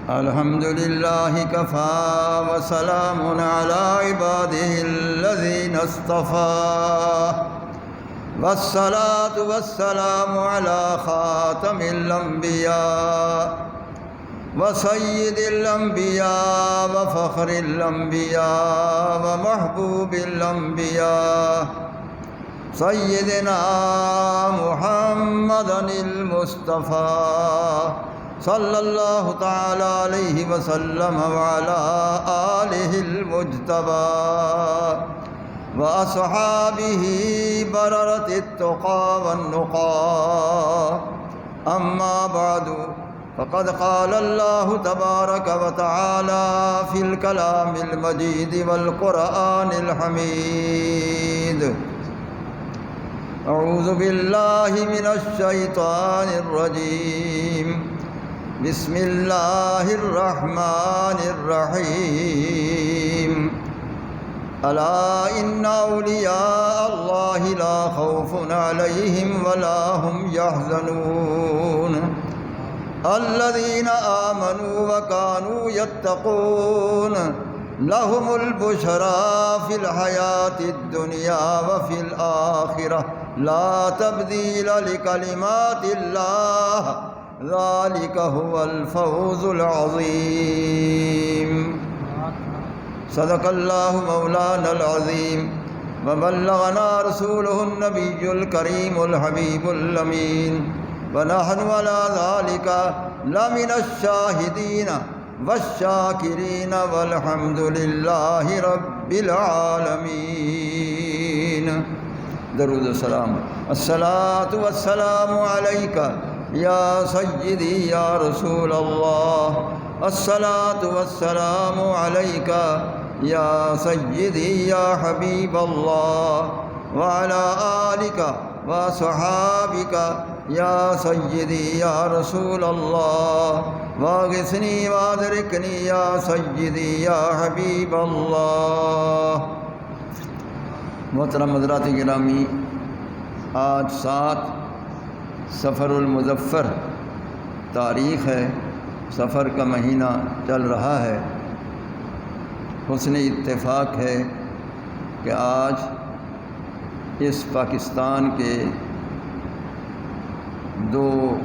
الحمد لله كفى وسلام على عباده الذين اصطفى والصلاة والسلام على خاتم الأنبياء وسيد الأنبياء وفخر الأنبياء ومحبوب الأنبياء سيدنا محمد المصطفى صلى الله تعالى عليه وسلم وعلى آله المجتبى وأصحابه بررة التقى والنقى. أما بعد، فقد قال الله تبارك وتعالى في الكلام المجيد والقرآن الحميد: أعوذ بالله من الشيطان الرجيم. بسم الله الرحمن الرحيم. ألا إن أولياء الله لا خوف عليهم ولا هم يحزنون الذين آمنوا وكانوا يتقون لهم البشرى في الحياة الدنيا وفي الآخرة لا تبديل لكلمات الله ذلك هو الفوز العظيم. صدق الله مولانا العظيم وبلغنا رسوله النبي الكريم الحبيب الأمين، ونحن على ذلك لمن الشاهدين والشاكرين والحمد لله رب العالمين. درود السلام. الصلاة والسلام عليك يا سيدي يا رسول الله. الصلاة والسلام عليك يا سيدي يا حبيب الله، وعلى آلك وصحابك يا سيدي يا رسول الله. واغثني وادركني يا سيدي يا حبیب اللہ. محترم حضرات گرامی، آج 7 صفر المظفر تاریخ ہے. صفر کا مہینہ چل رہا ہے. حسن اتفاق ہے کہ آج اس پاکستان کے 2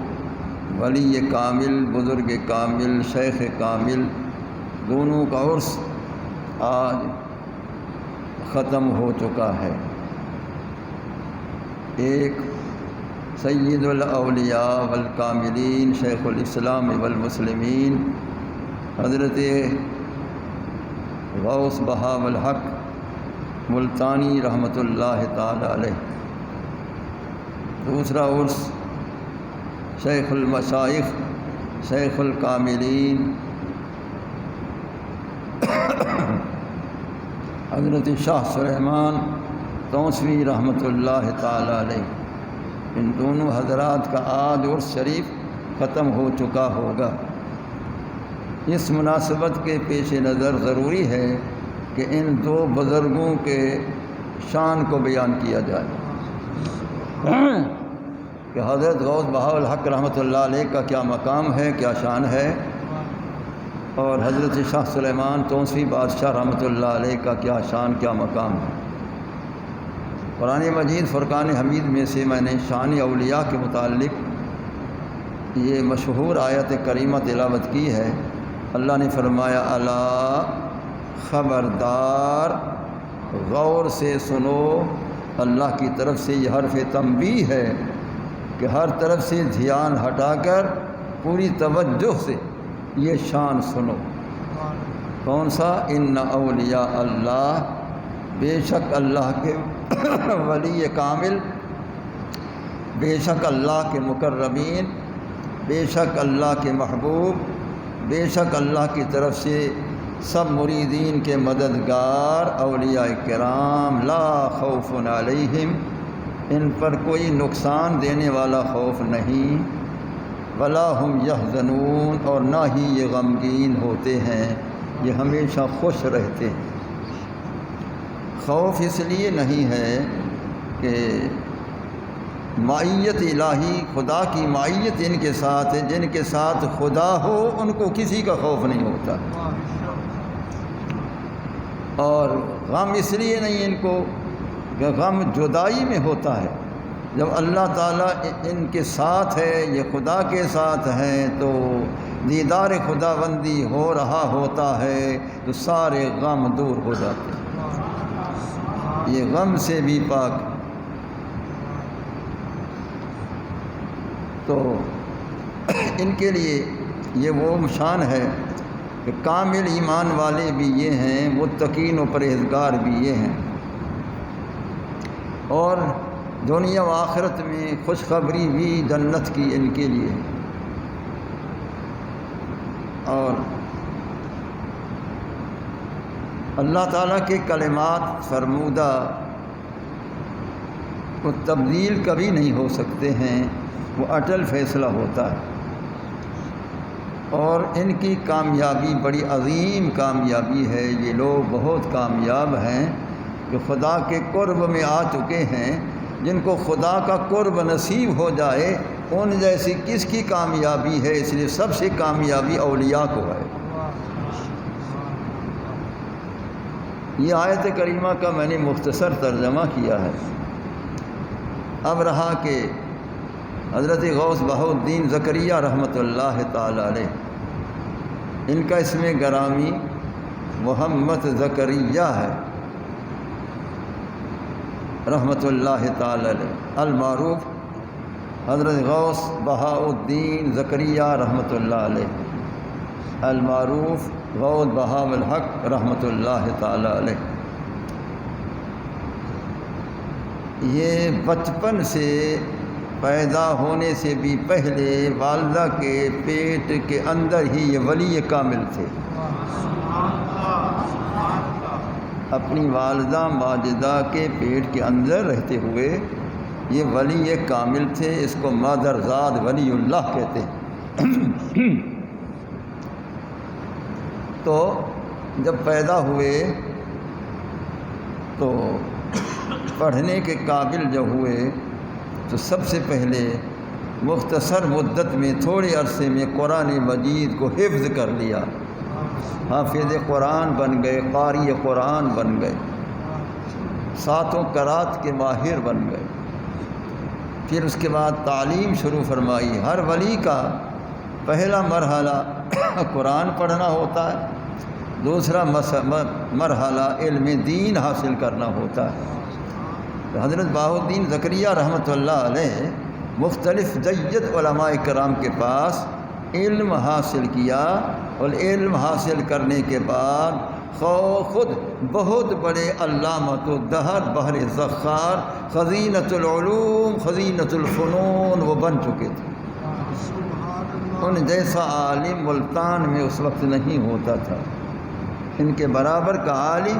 ولی کامل، بزرگ کامل، شیخ کامل، دونوں کا عرس آج ختم ہو چکا ہے. ایک سید الاولیاء والکاملین شیخ الاسلام والمسلمین حضرت غوث بہاء الحق ملتانی رحمۃ اللہ تعالی علیہ. دوسرا عرس شیخ المشائخ شیخ الکاملین حضرت شاہ سلیمان توسوی رحمۃ اللہ تعالی علیہ. ان دونوں حضرات کا آج عرس شریف ختم ہو چکا ہوگا. اس مناسبت کے پیش نظر ضروری ہے کہ ان 2 بزرگوں کے شان کو بیان کیا جائے کہ حضرت غوث بہاء الحق رحمۃ اللہ علیہ کا کیا مقام ہے، کیا شان ہے، اور حضرت شاہ سلیمان توسوی بادشاہ رحمۃ اللہ علیہ کا کیا شان، کیا مقام ہے. قرآن مجید فرقان حمید میں سے میں نے شان اولیاء کے متعلق یہ مشہور آیت کریمہ تلاوت کی ہے. اللہ نے فرمایا: الا خبردار، غور سے سنو. اللہ کی طرف سے یہ حرف تنبیہ ہے کہ ہر طرف سے دھیان ہٹا کر پوری توجہ سے یہ شان سنو. کون سا؟ ان اولیاء اللہ، بے شک اللہ کے ولی کامل، بے شک اللہ کے مقربین، بے شک اللہ کے محبوب، بے شک اللہ کی طرف سے سب مریدین کے مددگار اولیاء کرام، لا خوف علیہم، ان پر کوئی نقصان دینے والا خوف نہیں، ولا هم یحزنون، اور نہ ہی یہ غمگین ہوتے ہیں، یہ ہمیشہ خوش رہتے ہیں. خوف اس لیے نہیں ہے کہ معیت الہی، خدا کی معیت ان کے ساتھ ہے، جن کے ساتھ خدا ہو ان کو کسی کا خوف نہیں ہوتا، اور غم اس لیے نہیں ان کو کہ غم جدائی میں ہوتا ہے۔ جب اللہ تعالیٰ ان کے ساتھ ہے، یہ خدا کے ساتھ ہیں، تو دیدار خدا بندی ہو رہا ہوتا ہے تو سارے غم دور ہو جاتے ہیں، یہ غم سے بھی پاک۔ تو ان کے لیے یہ وہ شان ہے کہ کامل ایمان والے بھی یہ ہیں، متقین و پرہیزگار بھی یہ ہیں، اور دنیا و آخرت میں خوشخبری بھی جنت کی ان کے لیے ہے۔ اور اللہ تعالیٰ کے کلمات فرمودہ کو تبدیل کبھی نہیں ہو سکتے ہیں، وہ اٹل فیصلہ ہوتا ہے، اور ان کی کامیابی بڑی عظیم کامیابی ہے۔ یہ لوگ بہت کامیاب ہیں کہ خدا کے قرب میں آ چکے ہیں۔ جن کو خدا کا قرب نصیب ہو جائے ان جیسی کس کی کامیابی ہے، اس لیے سب سے کامیابی اولیاء کو ہے۔ یہ آیت کریمہ کا میں نے مختصر ترجمہ کیا ہے۔ اب رہا کہ حضرت غوث بہاء الدین زکریا رحمۃ اللہ تعالی علیہ، ان کا اسم گرامی محمد زکریا ہے رحمۃ اللہ تعالی علیہ، المعروف حضرت غوث بہاء الدین زکریا رحمۃ اللہ علیہ، المعروف غوث بہاء الحق رحمۃ اللہ تعالی علیہ۔ یہ بچپن سے، پیدا ہونے سے بھی پہلے والدہ کے پیٹ کے اندر ہی یہ ولی کامل تھے۔ اپنی والدہ ماجدہ کے پیٹ کے اندر رہتے ہوئے یہ ولی کامل تھے، اس کو مادرزاد ولی اللہ کہتے ہیں۔ تو جب پیدا ہوئے تو پڑھنے کے قابل جب ہوئے تو سب سے پہلے مختصر مدت میں، تھوڑے عرصے میں قرآن مجید کو حفظ کر لیا، حافظ قرآن بن گئے، قاری قرآن بن گئے، 7 قرات کے ماہر بن گئے۔ پھر اس کے بعد تعلیم شروع فرمائی۔ ہر ولی کا پہلا مرحلہ قرآن پڑھنا ہوتا ہے، دوسرا مرحلہ علم دین حاصل کرنا ہوتا ہے۔ حضرت بہاء الدین زکریا رحمۃ اللہ علیہ مختلف جید علماء کرام کے پاس علم حاصل کیا، اور علم حاصل کرنے کے بعد خود بہت بڑے علامۃ الدہر، بحر ذخار، خزینۃ العلوم، خزینۃ الفنون وہ بن چکے تھے۔ ان جیسا عالم ملتان میں اس وقت نہیں ہوتا تھا، ان کے برابر کا عالم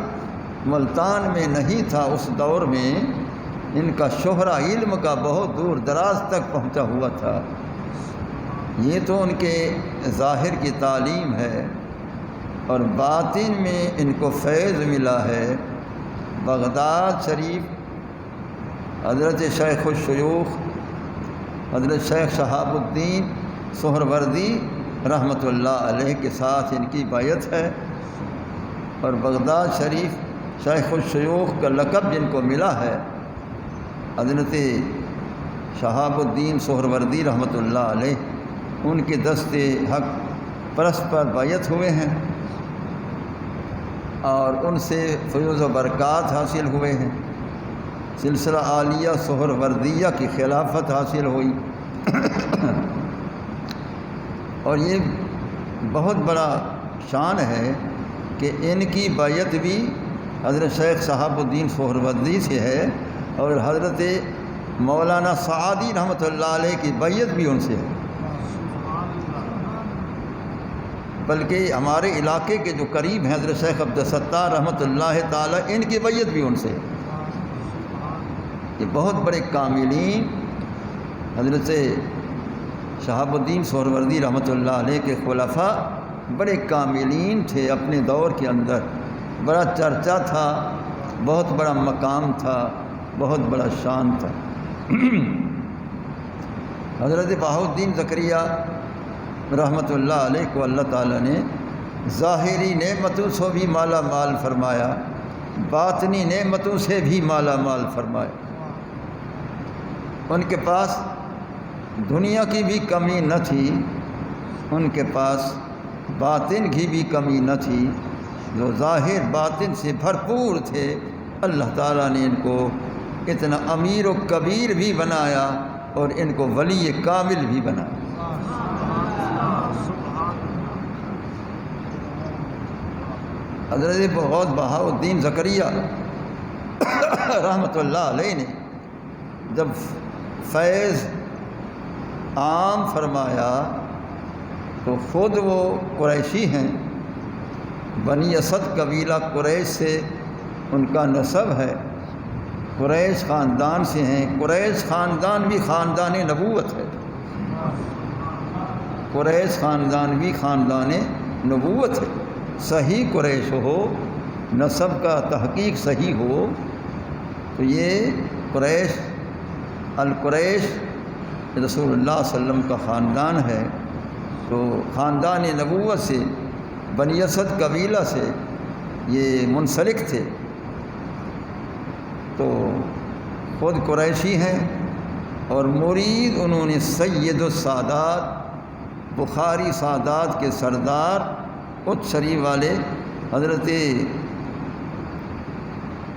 ملتان میں نہیں تھا اس دور میں۔ ان کا شہرہ علم کا بہت دور دراز تک پہنچا ہوا تھا۔ یہ تو ان کے ظاہر کی تعلیم ہے، اور باطن میں ان کو فیض ملا ہے۔ بغداد شریف حضرت شیخ الشیوخ حضرت شیخ شہاب الدین سہروردی رحمۃ اللہ علیہ کے ساتھ ان کی بیعت ہے، اور بغداد شریف شیخ الشیوخ کا لقب جن کو ملا ہے حضرت شہاب الدین سہروردی رحمۃ اللہ علیہ، ان کے دست حق پرست پر بیعت ہوئے ہیں، اور ان سے فیض و برکات حاصل ہوئے ہیں۔ سلسلہ عالیہ سہروردیہ کی خلافت حاصل ہوئی، اور یہ بہت بڑا شان ہے کہ ان کی بیعت بھی حضرت شیخ شہاب الدین سہروردی سے ہے، اور حضرت مولانا سعادی رحمۃ اللہ علیہ کی بیعت بھی ان سے ہے۔ بلکہ ہمارے علاقے کے جو قریب ہیں حضرت شیخ عبدالستار رحمۃ اللہ تعالی، ان کی بیعت بھی ان سے ہے۔ یہ بہت بڑے کاملین حضرت شہاب الدین سہروردی رحمۃ اللہ علیہ کے خلفاء بڑے کاملین تھے اپنے دور کے اندر، بڑا چرچا تھا، بہت بڑا مقام تھا، بہت بڑا شان تھا۔ حضرت بہاؤالدین زکریا رحمۃ اللہ علیہ کو اللہ تعالیٰ نے ظاہری نعمتوں سے بھی مالا مال فرمایا، باطنی نعمتوں سے بھی مالا مال فرمایا۔ ان کے پاس دنیا کی بھی کمی نہ تھی، ان کے پاس باطن کی بھی کمی نہ تھی، جو ظاہر باطن سے بھرپور تھے۔ اللہ تعالیٰ نے ان کو اتنا امیر و کبیر بھی بنایا اور ان کو ولی کامل بھی بنایا۔ حضرت غوث بہاؤالدین زکریا رحمۃ اللہ علیہ نے جب فیض عام فرمایا تو خود وہ قریشی ہیں، بنی اسد قبیلہ قریش سے ان کا نسب ہے، قریش خاندان سے ہیں۔ قریش خاندان بھی خاندان نبوت ہے، قریش خاندان بھی خاندان نبوت ہے۔ صحیح قریش ہو، نسب کا تحقیق صحیح ہو تو یہ قریش القریش رسول اللہ صلی اللہ علیہ وسلم کا خاندان ہے، تو خاندان نبوت سے بنی اسد قبیلہ سے یہ منسلک تھے، تو خود قریشی ہیں اور مرید انہوں نے سید السادات بخاری سادات کے سردار اچ شریف والے حضرت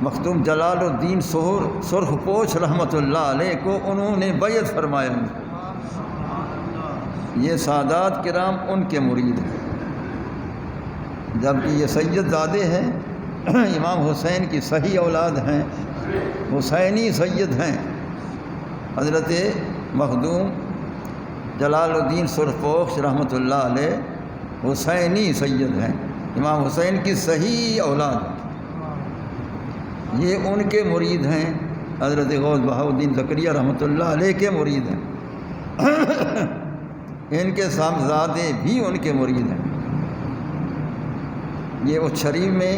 مخدوم جلال الدین سرخ پوش رحمۃ اللہ علیہ کو انہوں نے بیعت فرمایا۔ یہ سادات کرام ان کے مرید ہیں، جبکہ یہ سید زادے ہیں، امام حسین کی صحیح اولاد ہیں، حسینی سید ہیں۔ حضرت مخدوم جلال الدین سرخ پوش رحمۃ اللہ علیہ حسینی سید ہیں، امام حسین کی صحیح اولاد ہیں، یہ ان کے مرید ہیں۔ حضرت غوث بہاؤالدین زکریا رحمۃ اللہ علیہ کے مرید ہیں، ان کے صاحبزادے بھی ان کے مرید ہیں۔ یہ اچ شریف میں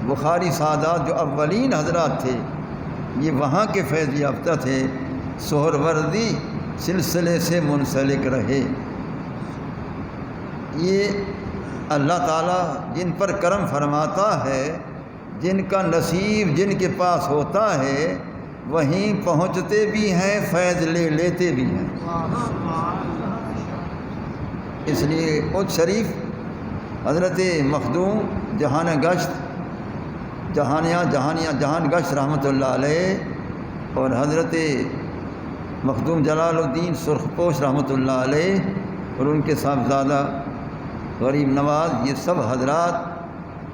بخاری سادات جو اولین حضرات تھے، یہ وہاں کے فیض یافتہ تھے، سہروردی سلسلے سے منسلک رہے۔ یہ اللہ تعالیٰ جن پر کرم فرماتا ہے، جن کا نصیب جن کے پاس ہوتا ہے، وہیں پہنچتے بھی ہیں، فیض لے لیتے بھی ہیں۔ اس لیے اچ شریف حضرت مخدوم جہان گشت رحمۃ اللہ علیہ اور حضرت مخدوم جلال الدین سرخ پوش رحمۃ اللہ علیہ اور ان کے صاحبزادہ غریب نواز، یہ سب حضرات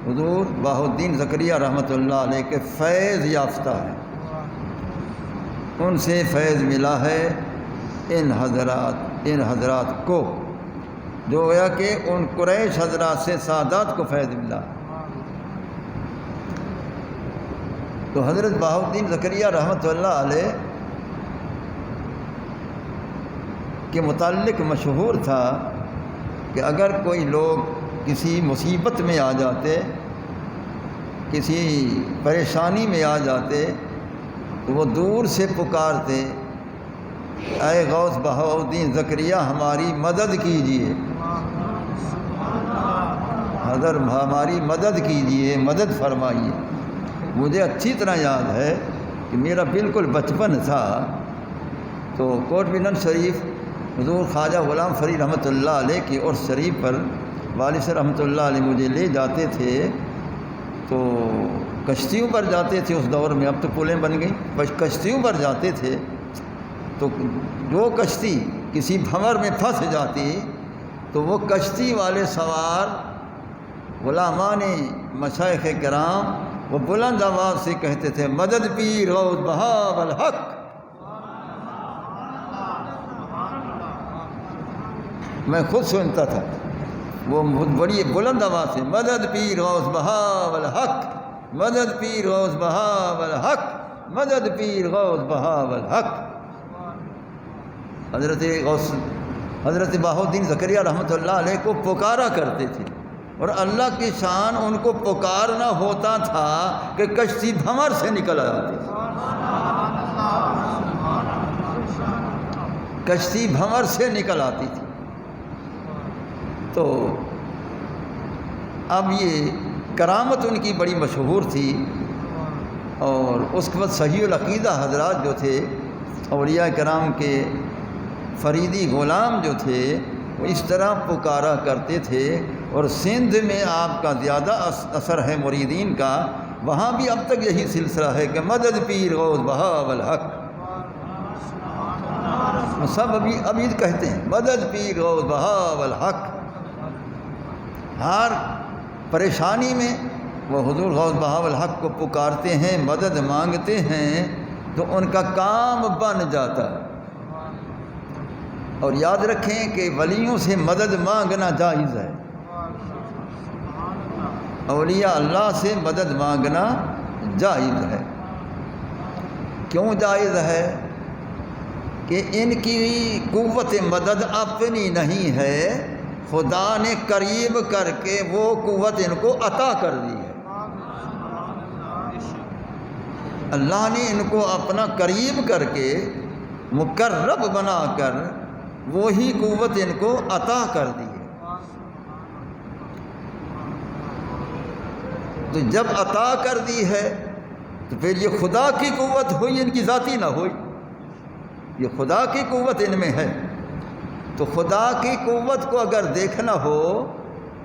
حضور بہاؤالدین زکریا رحمۃ اللہ علیہ کے فیض یافتہ ہیں، ان سے فیض ملا ہے ان حضرات کو، جو گویا کہ ان قریش حضرات سے سادات کو فیض ملا۔ تو حضرت بہاؤالدین زکریا رحمۃ اللہ علیہ کے متعلق مشہور تھا کہ اگر کوئی لوگ کسی مصیبت میں آ جاتے، کسی پریشانی میں آ جاتے، تو وہ دور سے پکارتے، اے غوث بہاؤالدین زکریا ہماری مدد کیجیے، حضرت ہماری مدد کیجیے، مدد فرمائیے۔ مجھے اچھی طرح یاد ہے کہ میرا بالکل بچپن تھا، تو کوٹ مینن شریف حضور خواجہ غلام فرید رحمۃ اللہ علیہ کی عرس شریف پر والد سے رحمۃ اللہ علیہ مجھے لے جاتے تھے، تو کشتیوں پر جاتے تھے اس دور میں، اب تو پلیں بن گئیں، بس کشتیوں پر جاتے تھے، تو جو کشتی کسی بھنور میں پھنس جاتی تو وہ کشتی والے سوار غلامان مشائخ کرام وہ بلند آواز سے کہتے تھے، مدد پیر غوث بہاء الحق۔ میں خود سنتا تھا، وہ بڑی بلند آواز سے، مدد پیر غوث بہاء الحق، مدد پیر غوث بہاء الحق، مدد پیر غوث بہاء الحق۔ حضرت بہاؤالدین زکریا رحمۃ اللہ علیہ کو پکارا کرتے تھے، اور اللہ کی شان ان کو پکارنا ہوتا تھا کہ کشتی بھنور سے نکل آتی۔ کشتی بھنور سے نکل آتی تھی۔ تو اب یہ کرامت ان کی بڑی مشہور تھی، اور اس کے بعد صحیح العقیدہ حضرات جو تھے، اولیاء کرام کے فریدی غلام جو تھے، وہ اس طرح پکارا کرتے تھے۔ اور سندھ میں آپ کا زیادہ اثر ہے مریدین کا، وہاں بھی اب تک یہی سلسلہ ہے کہ مدد پیر غوث بہاء الحق، سب ابھی کہتے ہیں مدد پیر غوث بہاء الحق۔ ہر پریشانی میں وہ حضور غوث بہاء الحق کو پکارتے ہیں، مدد مانگتے ہیں، تو ان کا کام بن جاتا ہے۔ اور یاد رکھیں کہ ولیوں سے مدد مانگنا جائز ہے، اولیاء اللہ سے مدد مانگنا جائز ہے۔ کیوں جائز ہے؟ کہ ان کی قوت مدد اپنی نہیں ہے، خدا نے قریب کر کے وہ قوت ان کو عطا کر دی ہے۔ اللہ نے ان کو اپنا قریب کر کے مقرب بنا کر وہی قوت ان کو عطا کر دی ہے۔ تو جب عطا کر دی ہے تو پھر یہ خدا کی قوت ہوئی، ان کی ذاتی نہ ہوئی، یہ خدا کی قوت ان میں ہے۔ تو خدا کی قوت کو اگر دیکھنا ہو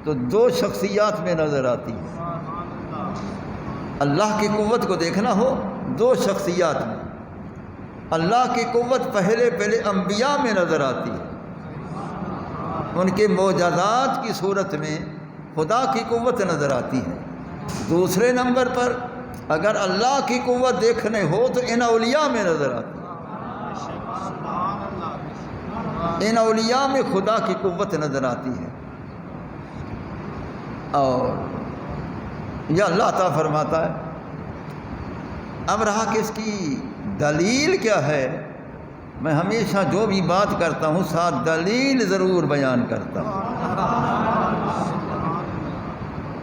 تو دو شخصیات میں نظر آتی ہے۔ اللہ کی قوت کو دیکھنا ہو دو شخصیات میں، اللہ کی قوت پہلے انبیاء میں نظر آتی ہے، ان کے معجزات کی صورت میں خدا کی قوت نظر آتی ہے۔ دوسرے نمبر پر اگر اللہ کی قوت دیکھنے ہو تو ان اولیاء میں نظر آتی ہے، ان اولیاء میں خدا کی قوت نظر آتی ہے۔ اور یہ اللہ تعالیٰ فرماتا ہے۔ اب رہا کہ اس کی دلیل کیا ہے، میں ہمیشہ جو بھی بات کرتا ہوں ساتھ دلیل ضرور بیان کرتا ہوں۔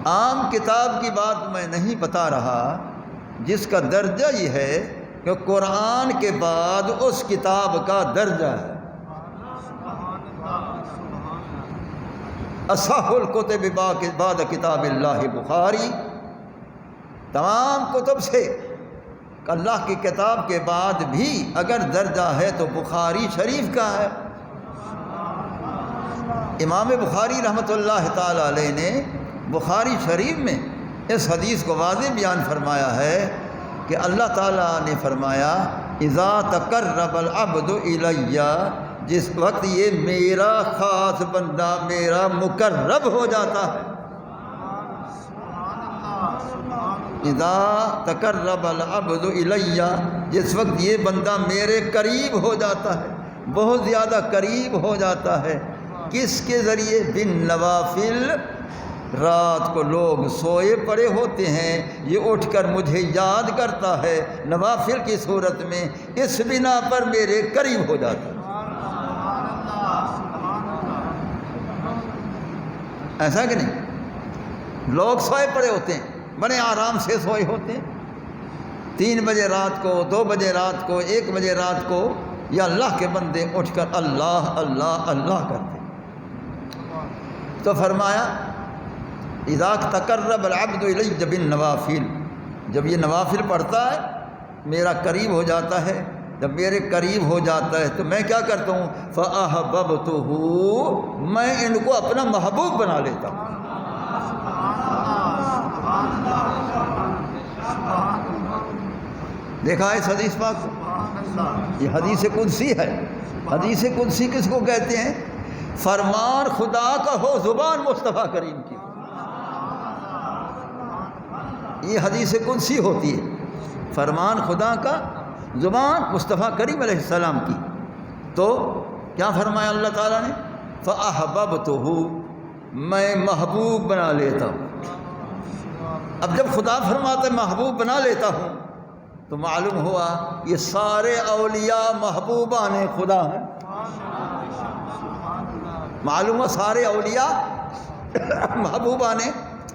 عام کتاب کی بات میں نہیں بتا رہا، جس کا درجہ یہ ہے کہ قرآن کے بعد اس کتاب کا درجہ ہے۔ اصح الکتب بعد کتاب اللہ بخاری، تمام کتب سے اللہ کی کتاب کے بعد بھی اگر درجہ ہے تو بخاری شریف کا ہے۔ امام بخاری رحمۃ اللہ تعالی علیہ نے بخاری شریف میں اس حدیث کو واضح بیان فرمایا ہے کہ اللہ تعالیٰ نے فرمایا اذا تقرب العبد الی، جس وقت یہ میرا خاص بندہ میرا مقرب ہو جاتا ہے، اذا تقرب العبد الی، جس وقت یہ بندہ میرے قریب ہو جاتا ہے، بہت زیادہ قریب ہو جاتا ہے۔ کس کے ذریعے؟ بن نوافل، رات کو لوگ سوئے پڑے ہوتے ہیں، یہ اٹھ کر مجھے یاد کرتا ہے نوافل کی صورت میں، اس بنا پر میرے قریب ہو جاتا ہے۔ ایسا کہ نہیں؟ لوگ سوئے پڑے ہوتے ہیں، بڑے آرام سے سوئے ہوتے ہیں، 3 بجے رات کو، 2 بجے رات کو، 1 بجے رات کو، یا اللہ کے بندے اٹھ کر اللہ اللہ اللہ کرتے ہیں۔ تو فرمایا اذا تقرب العبد الی بالنوافل، جب یہ نوافل پڑھتا ہے میرا قریب ہو جاتا ہے، جب میرے قریب ہو جاتا ہے تو میں کیا کرتا ہوں؟ فَأَحْبَبْتُهُ، میں ان کو اپنا محبوب بنا لیتا ہوں۔ دیکھا اس حدیث پاک کو؟ یہ حدیث قدسی ہے۔ حدیث قدسی کس کو کہتے ہیں؟ فرمان خدا کا ہو زبان مصطفیٰ کریم کی، یہ حدیث قدسی ہوتی ہے۔ فرمان خدا کا زبان مصطفیٰ کریم علیہ السلام کی۔ تو کیا فرمایا اللہ تعالیٰ نے؟ فَأَحْبَبْتُهُ، میں محبوب بنا لیتا ہوں۔ اب جب خدا فرماتا ہے محبوب بنا لیتا ہوں تو معلوم ہوا یہ سارے اولیاء محبوبان خدا ہیں۔ معلوم ہوا سارے اولیاء محبوبان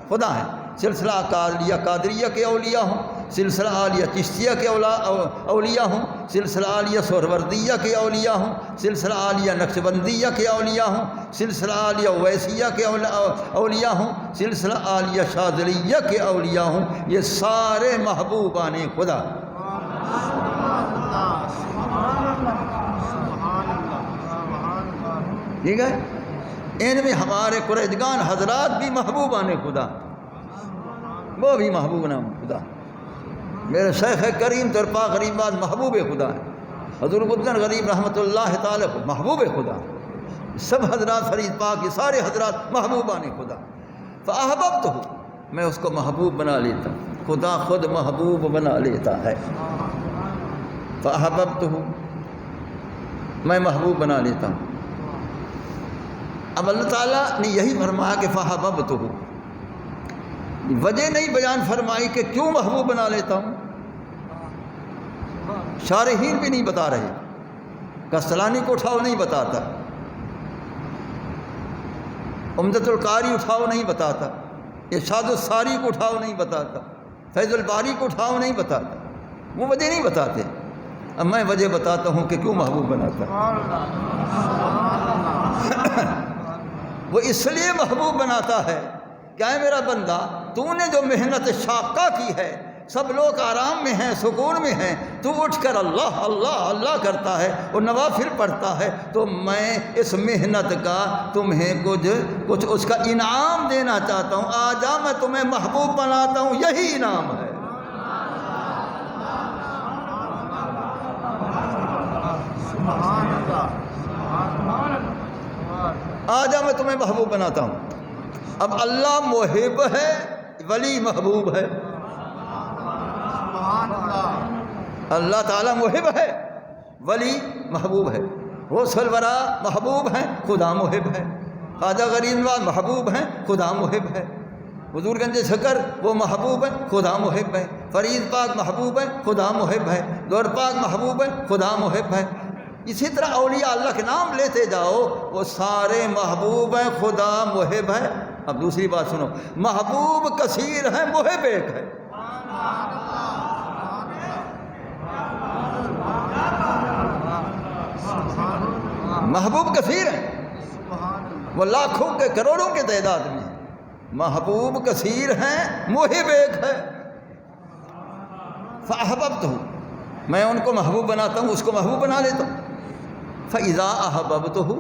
خدا ہیں، سلسلہ قادریہ کے اولیاء ہوں سلسلہ عالیہ چشتیہ کے اولیاء ہوں، سلسلہ عالیہ سہروردیہ کے اولیاء ہوں، سلسلہ عالیہ نقشبندیہ کے اولیاء ہوں، سلسلہ عالیہ اویسیہ کے اولیاء ہوں، سلسلہ عالیہ شاذلیہ کے اولیاء ہوں، یہ سارے محبوبان خدا۔ ٹھیک ہے، ان میں ہمارے قریشگان حضرات بھی محبوبان خدا، وہ بھی محبوب نام خدا۔ میرے شیخ کریم ترپا غریب باد محبوب خدا ہے، حضور بدن غریب رحمۃ اللہ تعالی محبوب خدا، سب حضرات فرید پاک کے سارے حضرات محبوبان خدا۔ فاحببتہ، میں اس کو محبوب بنا لیتا ہوں، خدا خود محبوب بنا لیتا ہے۔ فاحببتہ، میں محبوب بنا لیتا ہوں۔ اب اللہ تعالیٰ نے یہی فرمایا کہ فاحببتہ، وجہ نہیں بیان فرمائی کہ کیوں محبوب بنا لیتا ہوں، شارحین بھی نہیں بتا رہے، کستلانی کو اٹھاؤ نہیں بتاتا، عمدۃ القاری اٹھاؤ نہیں بتاتا، ارشاد الساری کو اٹھاؤ نہیں بتاتا، فیض الباری کو اٹھاؤ نہیں بتاتا، وہ وجہ نہیں بتاتے۔ اب میں وجہ بتاتا ہوں کہ کیوں محبوب بناتا وہ اس لیے محبوب بناتا ہے کہ اے میرا بندہ، تو نے جو محنت شاقہ کی ہے، سب لوگ آرام میں ہیں، سکون میں ہیں، تو اٹھ کر اللہ اللہ اللہ کرتا ہے اور نوافل پڑھتا ہے، تو میں اس محنت کا تمہیں کچھ اس کا انعام دینا چاہتا ہوں۔ آجا میں تمہیں محبوب بناتا ہوں، یہی انعام ہے۔ آجا میں تمہیں محبوب بناتا ہوں۔ اب اللہ محب ہے، ولی محبوب ہے۔ اللہ تعالیٰ محب ہے، ولی محبوب ہے، غوث الورا محبوب ہیں، خدا محب ہے، خواجہ غریب نواز محبوب ہیں، خدا محب ہے، حضور گنج شکر وہ محبوب ہے، خدا محب ہے، فرید پاک محبوب ہے، خدا محب ہے، دور پاک محبوب ہے، خدا محب ہے۔ اسی طرح اولیاء اللہ کے نام لیتے جاؤ، وہ سارے محبوب ہیں، خدا محب ہے۔ اب دوسری بات سنو، محبوب کثیر ہے، محب ایک ہے۔ محبوب کثیر ہیں، وہ لاکھوں کے کروڑوں کے تعداد میں ہیں، محبوب کثیر ہیں، محب ایک ہے۔ فاحببتہ، میں ان کو محبوب بناتا ہوں، اس کو محبوب بنا لیتا ہوں۔ فاذا احببتہ،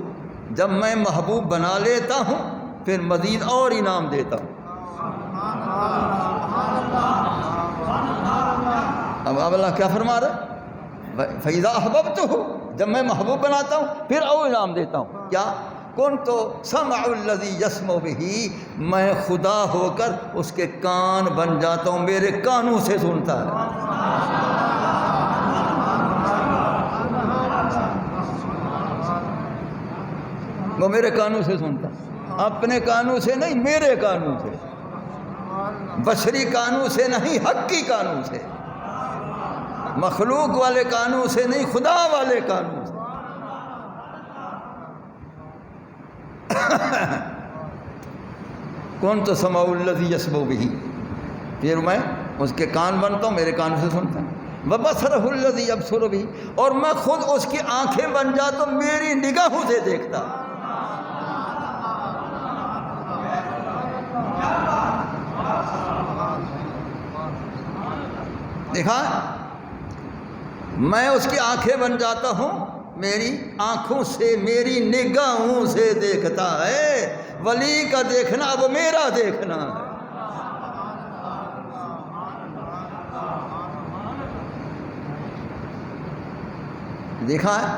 جب میں محبوب بنا لیتا ہوں پھر مزید اور انعام دیتا ہوں۔ اب اللہ کیا فرما رہا ہے؟ فاذا احببتہ، جب میں محبوب بناتا ہوں پھر اور انعام دیتا ہوں۔ کیا؟ کنت سمع الذی یسمع بہ، میں خدا ہو کر اس کے کان بن جاتا ہوں، میرے کانوں سے سنتا ہے۔ وہ میرے کانوں سے سنتا، اپنے کانوں سے نہیں، میرے کانوں سے، بشری کانوں سے نہیں، حق کی کانوں سے، مخلوق والے کانوں سے نہیں، خدا والے کانوں سے۔ کنت سمع الذی یسمع بہ، پھر میں اس کے کان بنتا ہوں، میرے کانوں سے سنتا ہوں۔ وبصرہ الذی یبصر بہ، اور میں خود اس کی آنکھیں بن جاتا ہوں، میری نگاہوں سے دیکھتا۔ دیکھا، میں اس کی آنکھیں بن جاتا ہوں، میری آنکھوں سے، میری نگاہوں سے دیکھتا ہے۔ ولی کا دیکھنا اب میرا دیکھنا ہے۔ دیکھا ہے،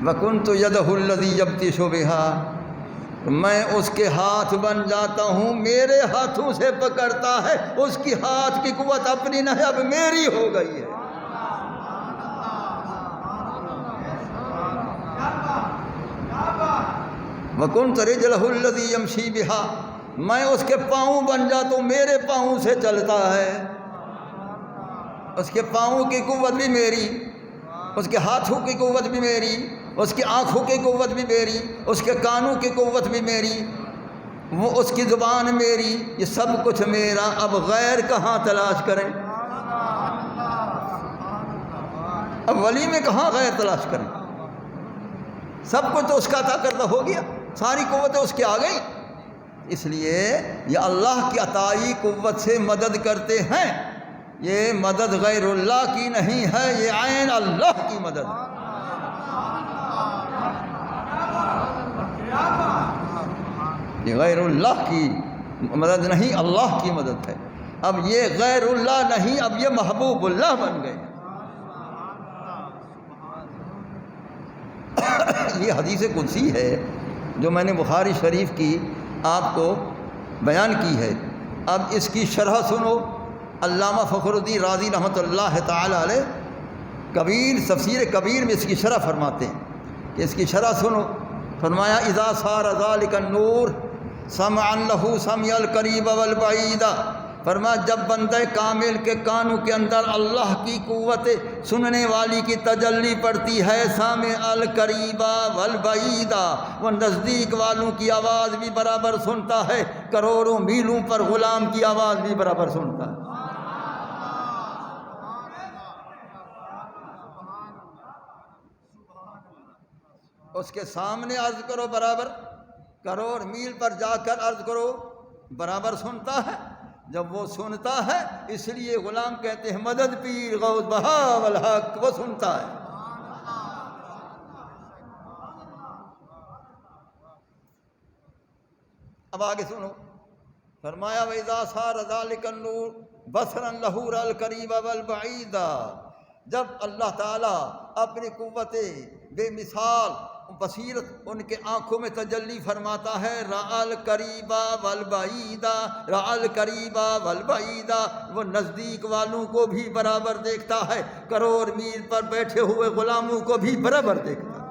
وَكُنْتُ يَدَهُ الَّذِي يَبْطِشُ بِهَا، میں اس کے ہاتھ بن جاتا ہوں، میرے ہاتھوں سے پکڑتا ہے، اس کی ہاتھ کی قوت اپنی نہ ہے، اب میری ہو گئی ہے۔ وَكُنْتُ رِجْلَهُ الَّذِي يَمْشِي بِهَا، میں اس کے پاؤں بن جاتا ہوں، میرے پاؤں سے چلتا ہے، اس کے پاؤں کی قوت بھی میری، اس کے ہاتھوں کی قوت بھی میری، اس کی آنکھوں کی قوت بھی میری، اس کے کانوں کی قوت بھی میری، وہ اس کی زبان میری، یہ سب کچھ میرا، اب غیر کہاں تلاش کریں؟ اب ولی میں کہاں غیر تلاش کریں؟ سب کچھ تو اس کا عطا کردہ ہو گیا، ساری قوتیں اس کے آ گئی. اس لیے یہ اللہ کی عطائی قوت سے مدد کرتے ہیں. یہ مدد غیر اللہ کی نہیں ہے، یہ عین اللہ کی مدد ہے. یہ غیر اللہ کی مدد نہیں، اللہ کی مدد ہے. اب یہ غیر اللہ نہیں، اب یہ محبوب اللہ بن گئے. یہ حدیث قدسی ہے جو میں نے بخاری شریف کی آپ کو بیان کی ہے. اب اس کی شرح سنو. علامہ فخر الدین رازی رحمۃ اللہ تعالی علیہ کبیر تفسیر کبیر میں اس کی شرح فرماتے ہیں کہ اس کی شرح سنو. فرمایا اذا صار ذلك النور سمعا له سمع القریب والبعید. فرمایا جب بندہ کامل کے کانوں کے اندر اللہ کی قوت سننے والی کی تجلی پڑتی ہے، سامع القریب والبعید، وہ نزدیک والوں کی آواز بھی برابر سنتا ہے، کروڑوں میلوں پر غلام کی آواز بھی برابر سنتا ہے. اس کے سامنے عرض کرو برابر، کروڑ میل پر جا کر عرض کرو برابر سنتا ہے. جب وہ سنتا ہے اس لیے غلام کہتے ہیں مدد پیر غوث بہاء الحق، وہ سنتا ہے. اب آگے سنو. فرمایا وَإِذَا صَارَ ذَلِكَ النُّورُ بَصَرًا لَهُ رَأَى الْقَرِيبَ وَالْبَعِيدَ. جب اللہ تعالیٰ اپنی قوت بے مثال بصیرت ان کے آنکھوں میں تجلی فرماتا ہے، رَأَى الْقَرِيبَ وَالْبَعِيدَ، رَأَى الْقَرِيبَ وَالْبَعِيدَ، وہ نزدیک والوں کو بھی برابر دیکھتا ہے، کروڑ میل پر بیٹھے ہوئے غلاموں کو بھی برابر دیکھتا ہے.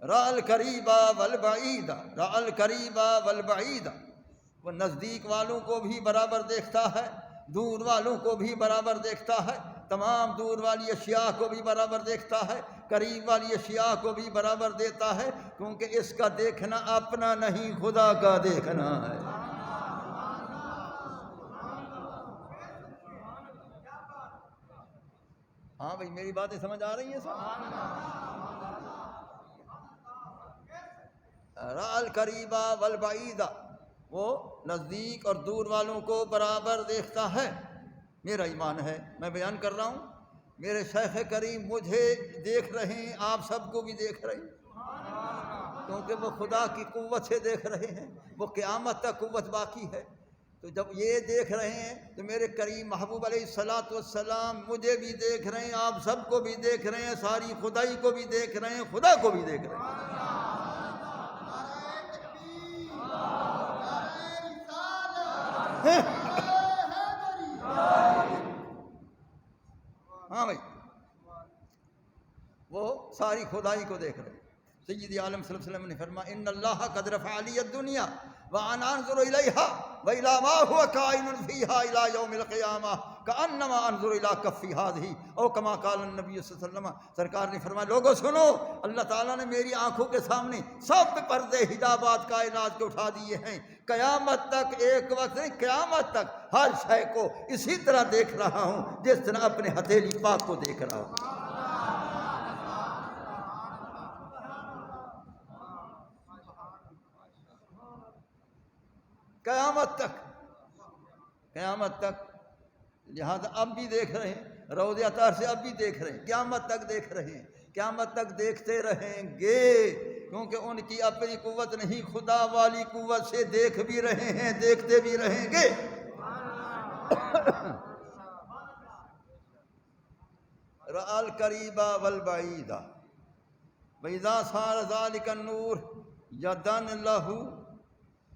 رَأَى الْقَرِيبَ وَالْبَعِيدَ، رَأَى الْقَرِيبَ وَالْبَعِيدَ، وہ نزدیک والوں کو بھی برابر دیکھتا ہے، دور والوں کو بھی برابر دیکھتا ہے، تمام دور والی اشیاء کو بھی برابر دیکھتا ہے، قریب والی اشیاء کو بھی برابر دیتا ہے، کیونکہ اس کا دیکھنا اپنا نہیں، خدا کا دیکھنا ہے. ہاں بھائی میری باتیں سمجھ آ رہی ہیں سب؟ رَأَى الْقَرِيبَ وَالْبَعِيدَ، وہ نزدیک اور دور والوں کو برابر دیکھتا ہے. میرا ایمان ہے، میں بیان کر رہا ہوں، میرے شیخ کریم مجھے دیکھ رہے ہیں، آپ سب کو بھی دیکھ رہے ہیں، کیونکہ وہ خدا کی قوت سے دیکھ رہے ہیں، وہ قیامت تک قوت باقی ہے. تو جب یہ دیکھ رہے ہیں تو میرے کریم محبوب علیہ الصلاۃ والسلام مجھے بھی دیکھ رہے ہیں، آپ سب کو بھی دیکھ رہے ہیں، ساری خدائی کو بھی دیکھ رہے ہیں، خدا کو بھی دیکھ رہے ہیں. ہاں بھائی وہ ساری خدائی کو دیکھ رہے ہیں. سید عالم صلی اللہ علیہ وسلم نے فرمایا ان اللہ قد رفع لی الدنیا وانا انظر الیہا والى ما هو کائن فیہا الى یوم القیامہ کانما انظر الى کفی ہذہ او کما قال النبی صلی اللہ علیہ وسلم. سرکار نے فرمایا لوگوں سنو، اللہ تعالیٰ نے میری آنکھوں کے سامنے سب پردے حجابات کائنات کے اٹھا دیے ہیں. قیامت تک، ایک وقت نہیں، قیامت تک ہر شے کو اسی طرح دیکھ رہا ہوں جس طرح اپنے ہتھیلی پاک کو دیکھ رہا ہوں. قیامت تک، قیامت تک. لہذا اب بھی دیکھ رہے ہیں، روضہ اطہار سے اب بھی دیکھ رہے ہیں، قیامت تک دیکھ رہے ہیں، قیامت تک دیکھتے رہیں گے، کیونکہ ان کی اپنی قوت نہیں، خدا والی قوت سے دیکھ بھی رہے ہیں، دیکھتے بھی رہیں گے. رَأَى الْقَرِيبَ وَالْبَعِيدَ وَإِذَا صَارَ ذَلِكَ النُّورُ يَدًا لَهُ.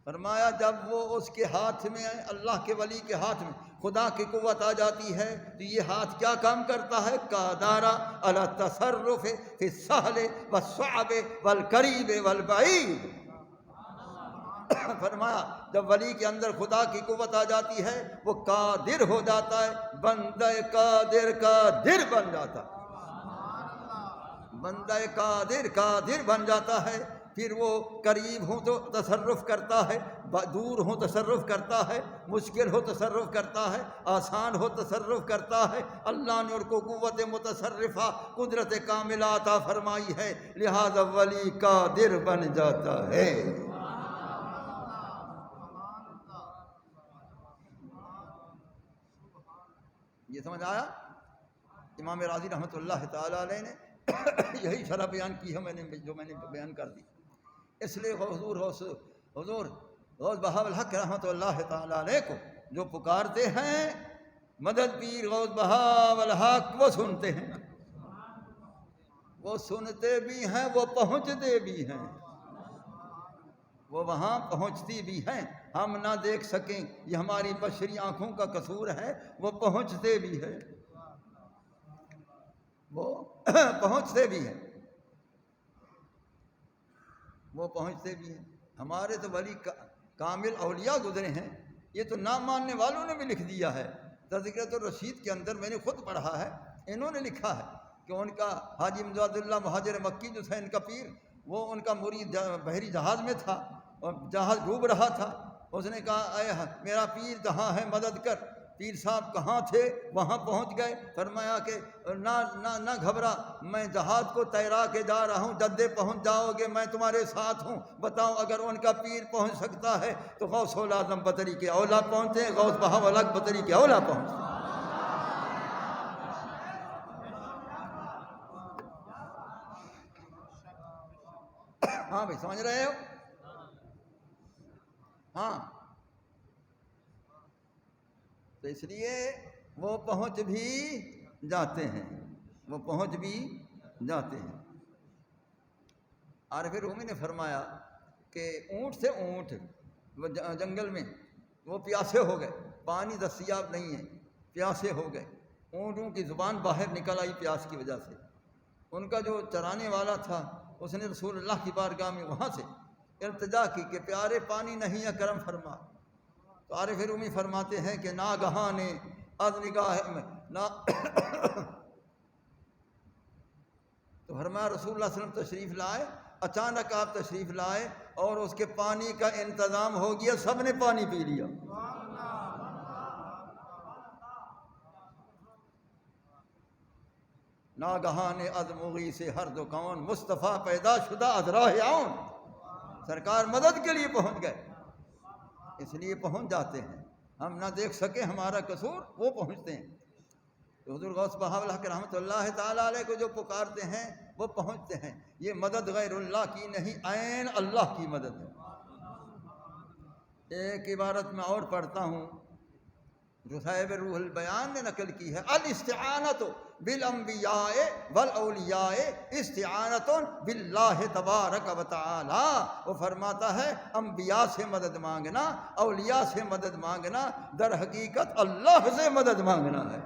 فرمایا جب وہ اس کے ہاتھ میں، اللہ کے ولی کے ہاتھ میں خدا کی قوت آ جاتی ہے تو یہ ہاتھ کیا کام کرتا ہے؟ قادر علی التصرف فی السہل والصعب والقریب والبعید. فرمایا جب ولی کے اندر خدا کی قوت آ جاتی ہے وہ قادر ہو جاتا ہے، بندہ قادر قادر بن جاتا ہے. بندہ قادر بن جاتا ہے، پھر وہ قریب ہوں تو تصرف کرتا ہے، دور ہوں تصرف کرتا ہے، مشکل ہو تصرف کرتا ہے، آسان ہو تصرف کرتا ہے۔ اللہ نے ان کو قوت متصرفہ، قدرت کاملہ عطا فرمائی ہے، لہذا ولی قادر بن جاتا ہے۔ یہ سمجھ آیا؟ امام راضی رحمۃ اللہ تعالیٰ علیہ نے یہی شرح بیان کی ہے، جو میں نے بیان کر دی۔ اس لیے حضور غوث بہاء الحق رحمۃ اللہ تعالیٰ علیہ کو جو پکارتے ہیں مدد پیر غوث بہاء الحق، وہ سنتے ہیں، وہ سنتے بھی ہیں، وہ پہنچتے بھی ہیں، وہ وہاں پہنچتی بھی ہیں۔ ہم نہ دیکھ سکیں، یہ ہماری بشری آنکھوں کا قصور ہے، وہ پہنچتے بھی ہیں، وہ پہنچتے بھی ہیں، وہ پہنچتے بھی ہیں۔ ہمارے تو ولی کامل اولیاء گزرے ہیں، یہ تو نہ ماننے والوں نے بھی لکھ دیا ہے۔ تذکرۃ الرشید کے اندر میں نے خود پڑھا ہے، انہوں نے لکھا ہے کہ ان کا حاجی امداد اللہ مہاجر مکی جو تھا ان کا پیر، وہ ان کا مرید بحری جہاز میں تھا اور جہاز ڈوب رہا تھا، اس نے کہا اے میرا پیر کہاں ہے، مدد کر۔ پیر صاحب کہاں تھے، وہاں پہنچ گئے، فرمایا کہ نہ گھبرا، میں جہاز کو تیرا کے جا رہا ہوں، جدے پہنچ جاؤ گے، میں تمہارے ساتھ ہوں۔ بتاؤ اگر ان کا پیر پہنچ سکتا ہے تو غوث الاعظم بطری کے اولا پہنچتے ہیں، غوث بہاء الحق بطری کے اولا پہنچتے ہیں۔ ہاں بھائی سمجھ رہے ہو؟ ہاں، تو اس لیے وہ پہنچ بھی جاتے ہیں، وہ پہنچ بھی جاتے ہیں۔ عارف رومی نے فرمایا کہ اونٹ سے اونٹ وہ جنگل میں وہ پیاسے ہو گئے، پانی دستیاب نہیں ہے، پیاسے ہو گئے، اونٹوں کی زبان باہر نکل آئی پیاس کی وجہ سے۔ ان کا جو چرانے والا تھا اس نے رسول اللہ کی بارگاہ میں وہاں سے التجا کی کہ پیارے پانی نہیں ہے، کرم فرما۔ تو عارف رومی فرماتے ہیں کہ ناگہاں نے از نگاہ میں تو فرمایا رسول اللہ صلی اللہ علیہ وسلم تشریف لائے، اچانک آپ تشریف لائے اور اس کے پانی کا انتظام ہو گیا، سب نے پانی پی لیا۔ ناگہاں نے از مغی سے ہر دو کون، مصطفیٰ پیدا شدہ از راہ آؤن، سرکار مدد کے لیے پہنچ گئے۔ اس لیے پہنچ جاتے ہیں، ہم نہ دیکھ سکیں ہمارا قصور، وہ پہنچتے ہیں۔ تو حضور غوث بہاء الحق رحمۃ اللہ تعالیٰ علیہ کو جو پکارتے ہیں وہ پہنچتے ہیں۔ یہ مدد غیر اللہ کی نہیں، عین اللہ کی مدد ہے۔ ایک عبارت میں اور پڑھتا ہوں جو صاحب روح البیان نے نقل کی ہے، الاستعانۃ بالانبیاء والاولیاء استعانۃ باللہ تبارک و تعالی۔ وہ فرماتا ہے انبیاء سے مدد مانگنا، اولیاء سے مدد مانگنا، در حقیقت اللہ سے مدد مانگنا ہے۔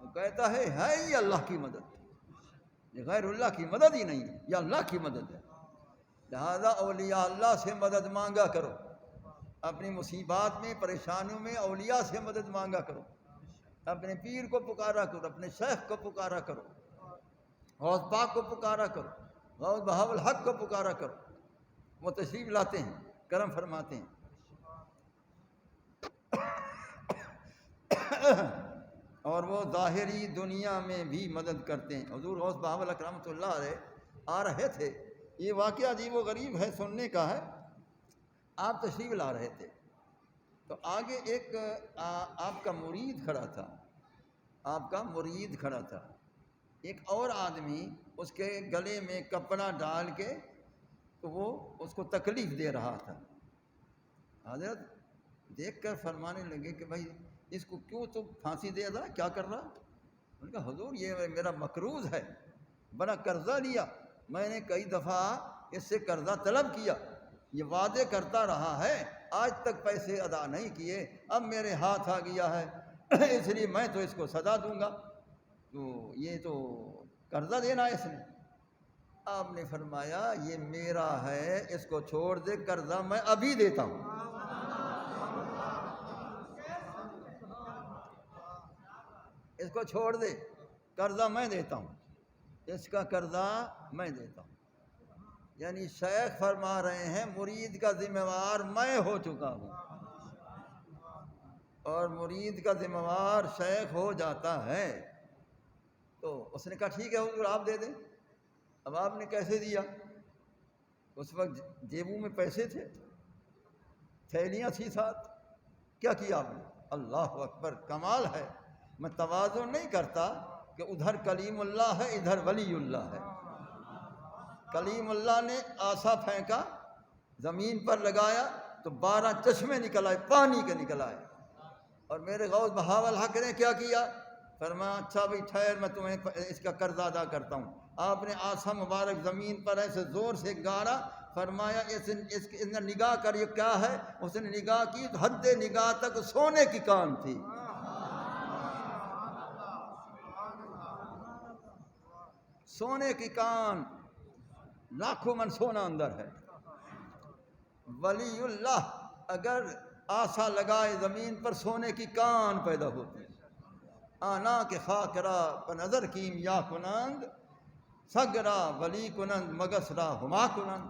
وہ کہتا ہے یہ اللہ کی مدد، یہ غیر اللہ کی مدد ہی نہیں ہے، یہ اللہ کی مدد ہے۔ لہذا اولیاء اللہ سے مدد مانگا کرو، اپنی مصیبات میں پریشانیوں میں اولیاء سے مدد مانگا کرو، اپنے پیر کو پکارا کرو، اپنے شیخ کو پکارا کرو، غوث پاک کو پکارا کرو، غوث بہاء الحق کو پکارا کرو، وہ تشریف لاتے ہیں، کرم فرماتے ہیں۔ اور وہ ظاہری دنیا میں بھی مدد کرتے ہیں۔ حضور غوث بہاء الحق رحمۃ اللہ علیہ آ رہے تھے، یہ واقعہ عجیب و غریب ہے، سننے کا ہے۔ آپ تشریف لا رہے تھے تو آگے ایک آپ کا مرید کھڑا تھا، آپ کا مرید کھڑا تھا، ایک اور آدمی اس کے گلے میں کپڑا ڈال کے تو وہ اس کو تکلیف دے رہا تھا۔ حضرت دیکھ کر فرمانے لگے کہ بھائی اس کو کیوں تو پھانسی دے رہا، کیا کر رہا؟ انہوں نے کہا حضور یہ میرا مقروض ہے، بڑا قرضہ لیا، میں نے کئی دفعہ اس سے قرضہ طلب کیا، یہ وعدے کرتا رہا ہے، آج تک پیسے ادا نہیں کیے، اب میرے ہاتھ آ گیا ہے، اس لیے میں تو اس کو سزا دوں گا، تو یہ تو قرضہ دینا ہے اس نے۔ آپ نے فرمایا یہ میرا ہے، اس کو چھوڑ دے، قرضہ میں ابھی دیتا ہوں۔ اس کو چھوڑ دے، قرضہ میں دیتا ہوں، اس کا قرضہ میں دیتا ہوں۔ یعنی شیخ فرما رہے ہیں مرید کا ذمہ وار میں ہو چکا ہوں، اور مرید کا ذمہ وار شیخ ہو جاتا ہے۔ تو اس نے کہا ٹھیک ہے حضور آپ دے دیں۔ اب آپ نے کیسے دیا؟ اس وقت جیبوں میں پیسے تھے، تھیلیاں تھی ساتھ، کیا کیا آپ نے؟ اللہ اکبر، کمال ہے۔ میں تواضع نہیں کرتا کہ ادھر کلیم اللہ ہے ادھر ولی اللہ ہے۔ کلیم اللہ نے آسا پھینکا، زمین پر لگایا تو 12 چشمے نکل آئے، پانی کے نکل آئے۔ اور میرے غوث بہاول حق نے کیا کیا؟ فرمایا اچھا بھائی ٹھہر، میں تمہیں اس کا قرض ادا کرتا ہوں۔ آپ نے آسا مبارک زمین پر ایسے زور سے گاڑا، فرمایا اس نے نگاہ کر یہ کیا ہے؟ اس نے نگاہ کی تو حد نگاہ تک سونے کی کان تھی۔ سونے کی کان، لاکھوں من سونا اندر ہے۔ ولی اللہ اگر آسا لگائے زمین پر سونے کی کان پیدا ہوتی ہے۔ آنا کے خاکرا بنظر کیم یا کنند، سگرا ولی کنند مگسرا ہما کنند۔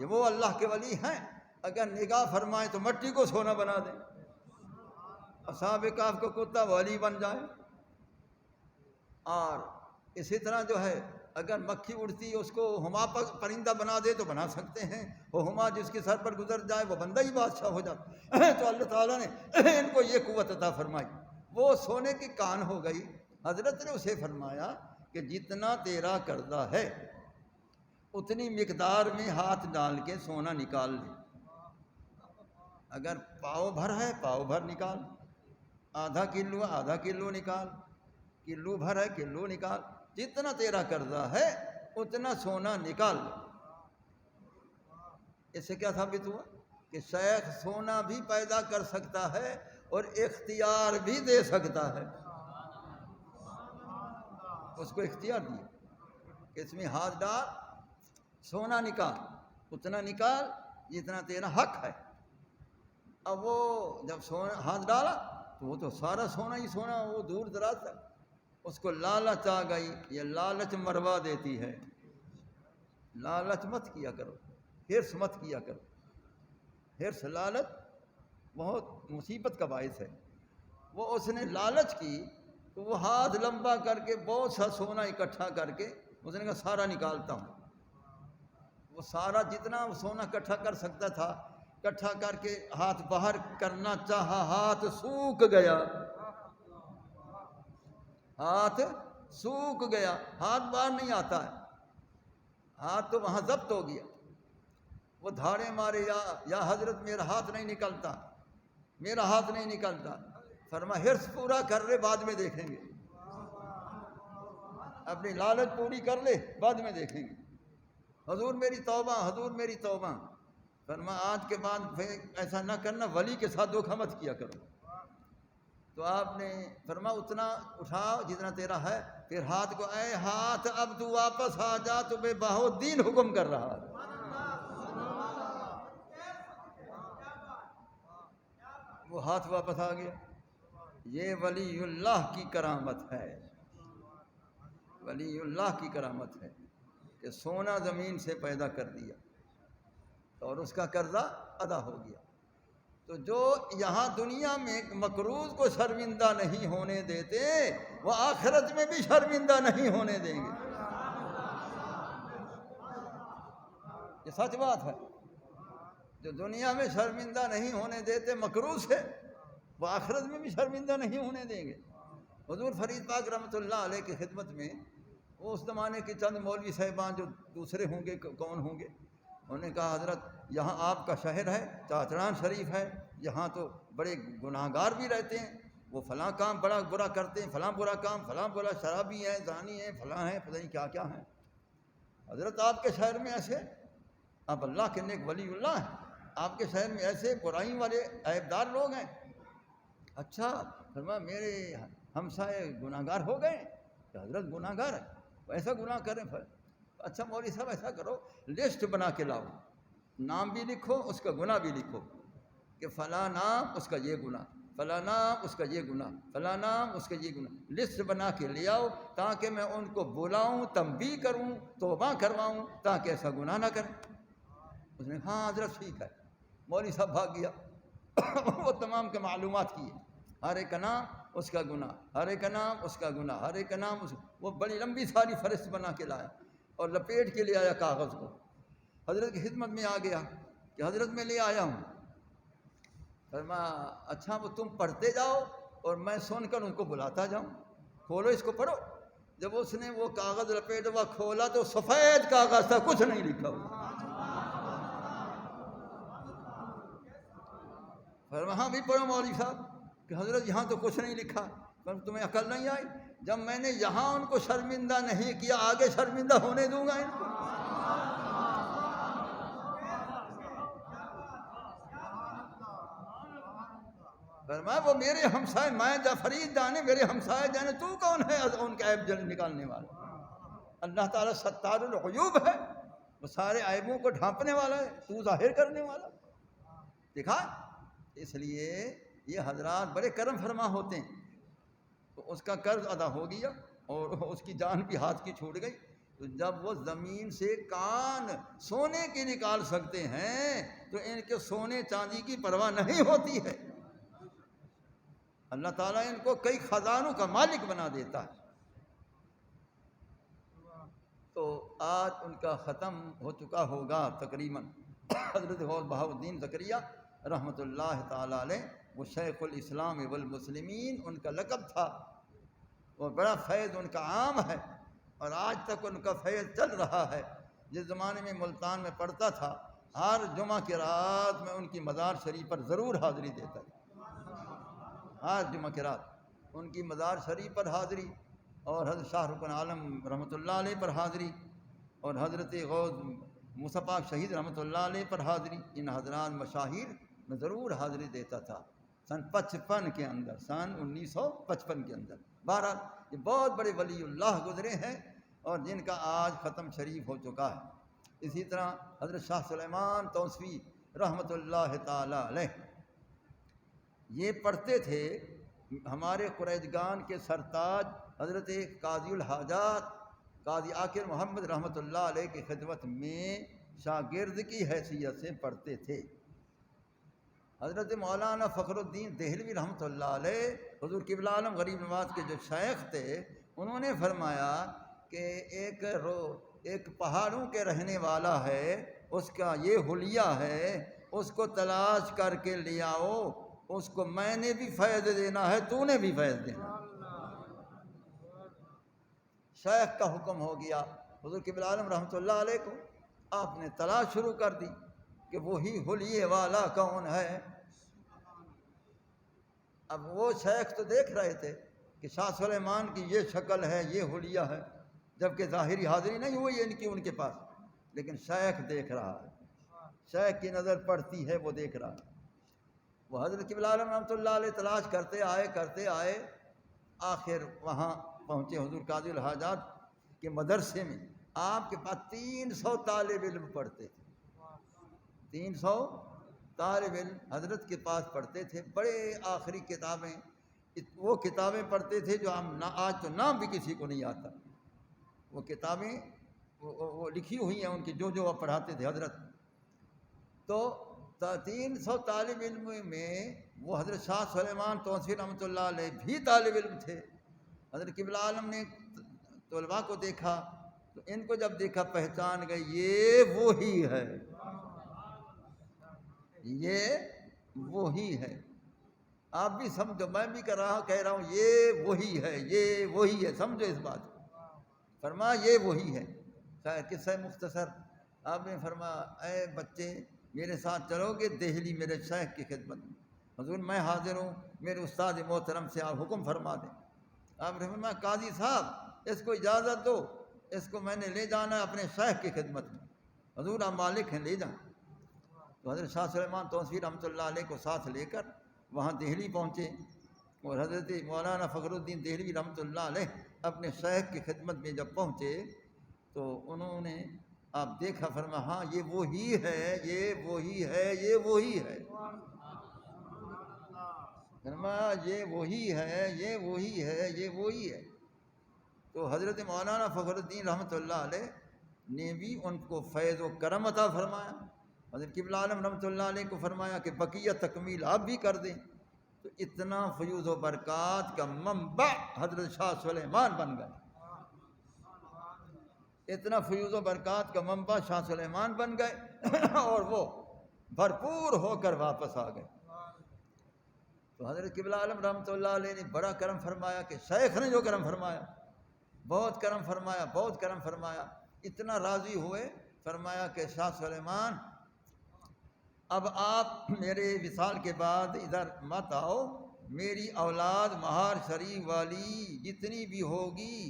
یہ وہ اللہ کے ولی ہیں، اگر نگاہ فرمائے تو مٹی کو سونا بنا دیں۔ اصحاب کہف کو کتا ولی بن جائے۔ اور اسی طرح جو ہے اگر مکھی اڑتی اس کو ہما پرندہ بنا دے تو بنا سکتے ہیں، وہ ہما جس کے سر پر گزر جائے وہ بندہ ہی بادشاہ ہو جاتا ہے۔ تو اللہ تعالیٰ نے ان کو یہ قوت عطا فرمائی، وہ سونے کی کان ہو گئی۔ حضرت نے اسے فرمایا کہ جتنا تیرا قرضہ ہے اتنی مقدار میں ہاتھ ڈال کے سونا نکال لے۔ اگر پاؤ بھر ہے پاؤ بھر نکال، آدھا کلو آدھا کلو نکال، کلو بھر ہے کلو نکال، جتنا تیرا قرضہ ہے اتنا سونا نکال۔ اس سے کیا ثابت ہوا کہ شیخ سونا بھی پیدا کر سکتا ہے اور اختیار بھی دے سکتا ہے۔ اس کو اختیار دیا کہ اس میں ہاتھ ڈال، سونا نکال، اتنا نکال جتنا تیرا حق ہے۔ اب وہ جب سونا ہاتھ ڈالا تو وہ تو سارا سونا ہی سونا، وہ دور دراز تک۔ اس کو لالچ آ گئی، یہ لالچ مروا دیتی ہے۔ لالچ مت کیا کرو، حرص مت کیا کرو۔ حرص لالچ بہت مصیبت کا باعث ہے۔ وہ اس نے لالچ کی تو وہ ہاتھ لمبا کر کے بہت سا سونا اکٹھا کر کے اس نے کہا سارا نکالتا ہوں۔ وہ سارا جتنا سونا اکٹھا کر سکتا تھا اکٹھا کر کے ہاتھ باہر کرنا چاہا، ہاتھ سوکھ گیا، ہاتھ سوکھ گیا، ہاتھ باہر نہیں آتا ہے، ہاتھ تو وہاں ضبط ہو گیا۔ وہ دھاڑے مارے، یا حضرت میرا ہاتھ نہیں نکلتا، میرا ہاتھ نہیں نکلتا۔ فرمایا حرص پورا کر لے، بعد میں دیکھیں گے، اپنی لالچ پوری کر لے، بعد میں دیکھیں گے۔ حضور میری توبہ، حضور میری توبہ۔ فرمایا آج کے بعد ایسا نہ کرنا، ولی کے ساتھ دھوکہ مت کیا کرو۔ تو آپ نے فرمایا اتنا اٹھاؤ جتنا تیرا ہے، پھر ہاتھ کو، اے ہاتھ اب تو واپس آ جا، تمہیں بہودین حکم کر رہا ہے۔ وہ ہاتھ واپس آ گیا۔ یہ ولی اللہ کی کرامت ہے، ولی اللہ کی کرامت ہے کہ سونا زمین سے پیدا کر دیا اور اس کا قرضہ ادا ہو گیا۔ تو جو یہاں دنیا میں مقروض کو شرمندہ نہیں ہونے دیتے، وہ آخرت میں بھی شرمندہ نہیں ہونے دیں گے۔ یہ سچ بات ہے۔ جو دنیا میں شرمندہ نہیں ہونے دیتے مقروض سے، وہ آخرت میں بھی شرمندہ نہیں ہونے دیں گے۔ حضور فرید پاک رحمۃ اللہ علیہ کی خدمت میں وہ اس زمانے کے چند مولوی صاحبان جو دوسرے ہوں گے، کون ہوں گے، انہوں نے کہا حضرت یہاں آپ کا شہر ہے، چاچڑان شریف ہے، یہاں تو بڑے گناہ گار بھی رہتے ہیں، وہ فلاں کام بڑا برا کرتے ہیں، فلاں برا کام، فلاں برا، شرابی ہیں، زانی ہیں، فلاں ہیں، پتہ نہیں کیا کیا ہیں۔ حضرت آپ کے شہر میں ایسے، آپ اللہ کے نیک ولی اللہ ہیں، آپ کے شہر میں ایسے برائی والے عیبدار لوگ ہیں؟ اچھا، فرمایا میرے ہمسائے گناہ گار ہو گئے کہ حضرت گناہ گار ہے، ایسا گناہ کریں؟ اچھا مولوی صاحب ایسا کرو، لسٹ بنا کے لاؤ، نام بھی لکھو، اس کا گناہ بھی لکھو کہ فلاں نام اس کا یہ گناہ، فلاں نام اس کا یہ گناہ، فلاں نام اس کا یہ گناہ، لسٹ بنا کے لے آؤ تاکہ میں ان کو بلاؤں، تنبیہ کروں، توبہ کرواؤں تاکہ ایسا گناہ نہ کریں۔ اس نے ہاں حضرت ٹھیک ہے۔ مولوی صاحب بھاگ گیا وہ تمام کے معلومات کیے، ہر ایک کا نام اس کا گناہ، ہر ایک کا نام اس کا گناہ، ہر ایک کا نام اس، وہ بڑی لمبی ساری فہرست بنا کے لایا اور لپیٹ کے لے آیا کاغذ کو، حضرت کی خدمت میں آ گیا کہ حضرت میں لے آیا ہوں۔ فرمایا اچھا وہ تم پڑھتے جاؤ اور میں سن کر ان کو بلاتا جاؤں، کھولو اس کو پڑھو۔ جب اس نے وہ کاغذ لپیٹا ہوا کھولا تو سفید کاغذ تھا، کچھ نہیں لکھا ہوا۔ فرمایا ہاں بھی پڑھو مولوی صاحب کہ حضرت یہاں تو کچھ نہیں لکھا۔ پر تمہیں عقل نہیں آئی؟ جب میں نے یہاں ان کو شرمندہ نہیں کیا آگے شرمندہ ہونے دوں گا ان کو؟ فرمایا وہ میرے ہمسائے، میں فرید جانے میرے ہمسائے جانے، تو کون ہے ان کا عیب نکالنے والا؟ اللہ تعالیٰ ستار العیوب ہے، وہ سارے عیبوں کو ڈھانپنے والا ہے، تو ظاہر کرنے والا۔ دیکھا، اس لیے یہ حضرات بڑے کرم فرما ہوتے ہیں، تو اس کا قرض ادا ہو گیا اور اس کی جان بھی ہاتھ کی چھوٹ گئی۔ تو جب وہ زمین سے کان سونے کی نکال سکتے ہیں تو ان کے سونے چاندی کی پرواہ نہیں ہوتی ہے۔ اللہ تعالیٰ ان کو کئی خزانوں کا مالک بنا دیتا ہے۔ تو آج ان کا ختم ہو چکا ہوگا تقریباً۔ حضرت غوث بہاؤالدین زکریا رحمۃ اللہ تعالیٰ علیہ، وہ شیخ الاسلام والمسلمین ان کا لقب تھا، وہ بڑا فیض ان کا عام ہے اور آج تک ان کا فیض چل رہا ہے۔ جس زمانے میں ملتان میں پڑھتا تھا، ہر جمعہ کی رات میں ان کی مزار شریف پر ضرور حاضری دیتا تھا، ہر جمعہ کی رات ان کی مزار شریف پر حاضری، اور حضرت شاہ رکن عالم رحمۃ اللہ علیہ پر حاضری، اور حضرت غوث مصطفیٰ شہید رحمۃ اللہ علیہ پر حاضری۔ ان حضرات مشاہیر میں ضرور حاضری دیتا تھا سن 55 کے اندر، سن 1955 کے اندر۔ بہرحال یہ بہت بڑے ولی اللہ گزرے ہیں اور جن کا آج ختم شریف ہو چکا ہے۔ اسی طرح حضرت شاہ سلیمان توسیوی رحمۃ اللہ تعالیٰ علیہ، یہ پڑھتے تھے ہمارے قریشگان کے سرتاج حضرت قاضی الحاجات قاضی عاقل محمد رحمۃ اللہ علیہ کی خدمت میں شاگرد کی حیثیت سے پڑھتے تھے۔ حضرت مولانا فخر الدین دہلوی رحمۃ اللہ علیہ حضور قبلہ عالم غریب نواز کے جو شیخ تھے، انہوں نے فرمایا کہ ایک پہاڑوں کے رہنے والا ہے، اس کا یہ حلیہ ہے، اس کو تلاش کر کے لے آؤ، اس کو میں نے بھی فیض دینا ہے، تو نے بھی فیض دینا۔ شیخ کا حکم ہو گیا، حضور قبلہ عالم رحمۃ اللہ علیہ کو آپ نے تلاش شروع کر دی کہ وہی حلیے والا کون ہے۔ اب وہ شیخ تو دیکھ رہے تھے کہ شاہ سلیمان کی یہ شکل ہے، یہ حلیہ ہے، جبکہ ظاہری حاضری نہیں ہوئی ان کی ان کے پاس، لیکن شیخ دیکھ رہا ہے، شیخ کی نظر پڑتی ہے، وہ دیکھ رہا ہے۔ وہ حضرت قبلہ عالم رحمۃ اللہ علیہ تلاش کرتے آئے، آخر وہاں پہنچے حضور قاضی الحاجات کے مدرسے میں۔ آپ کے پاس 300 طالب علم پڑھتے تھے، 300 طالب علم حضرت کے پاس پڑھتے تھے۔ بڑے آخری کتابیں، وہ کتابیں پڑھتے تھے جو ہم آج تو نام بھی کسی کو نہیں آتا، وہ کتابیں وہ لکھی ہوئی ہیں ان کی، جو وہ پڑھاتے تھے حضرت۔ تو 300 طالب علم میں وہ حضرت شاہ سلیمان توسیوی رحمۃ اللہ علیہ بھی طالب علم تھے۔ حضرت قبلہ عالم نے طلباء کو دیکھا تو ان کو جب دیکھا پہچان گئے، یہ وہی ہے، یہ وہی ہے۔ آپ بھی سمجھو، میں بھی کہہ رہا ہوں یہ وہی ہے، یہ وہی ہے، سمجھو اس بات کو۔ فرمایا یہ وہی ہے۔ قصہ مختصر آپ نے فرمایا اے بچے میرے ساتھ چلو گے دہلی میرے شیخ کی خدمت میں؟ حضور میں حاضر ہوں، میرے استاد محترم سے آپ حکم فرما دیں۔ آپ نے فرمایا قاضی صاحب اس کو اجازت دو، اس کو میں نے لے جانا ہے اپنے شیخ کی خدمت میں، حضور آپ مالک ہیں، لے جائیں۔ تو حضرت شاہ سلیمان توسیوی رحمۃ اللہ علیہ کو ساتھ لے کر وہاں دہلی پہنچے، اور حضرت مولانا فخر الدین دہلوی رحمۃ اللہ علیہ اپنے شیخ کی خدمت میں جب پہنچے تو انہوں نے آپ دیکھا، فرمایا ہاں یہ وہی ہے، یہ وہی ہے، یہ وہی ہے۔ فرمایا یہ وہی ہے، یہ وہی ہے، یہ وہی ہے۔ تو حضرت مولانا فخر الدین رحمۃ اللہ علیہ نے بھی ان کو فیض و کرم عطا فرمایا۔ حضرت قبلہ عالم رحمۃ اللہ علیہ کو فرمایا کہ بقیہ تکمیل آپ بھی کر دیں۔ تو اتنا فیوض و برکات کا منبع حضرت شاہ سلیمان بن گئے، اتنا فیوض و برکات کا منبع شاہ سلیمان بن گئے اور وہ بھرپور ہو کر واپس آ گئے۔ تو حضرت قبلہ عالم رحمۃ اللہ علیہ نے بڑا کرم فرمایا کہ شیخ نے جو کرم فرمایا، بہت کرم فرمایا، بہت کرم فرمایا۔ اتنا راضی ہوئے، فرمایا کہ شاہ سلیمان اب آپ میرے وصال کے بعد ادھر مت آؤ، میری اولاد مہار شریف والی جتنی بھی ہوگی،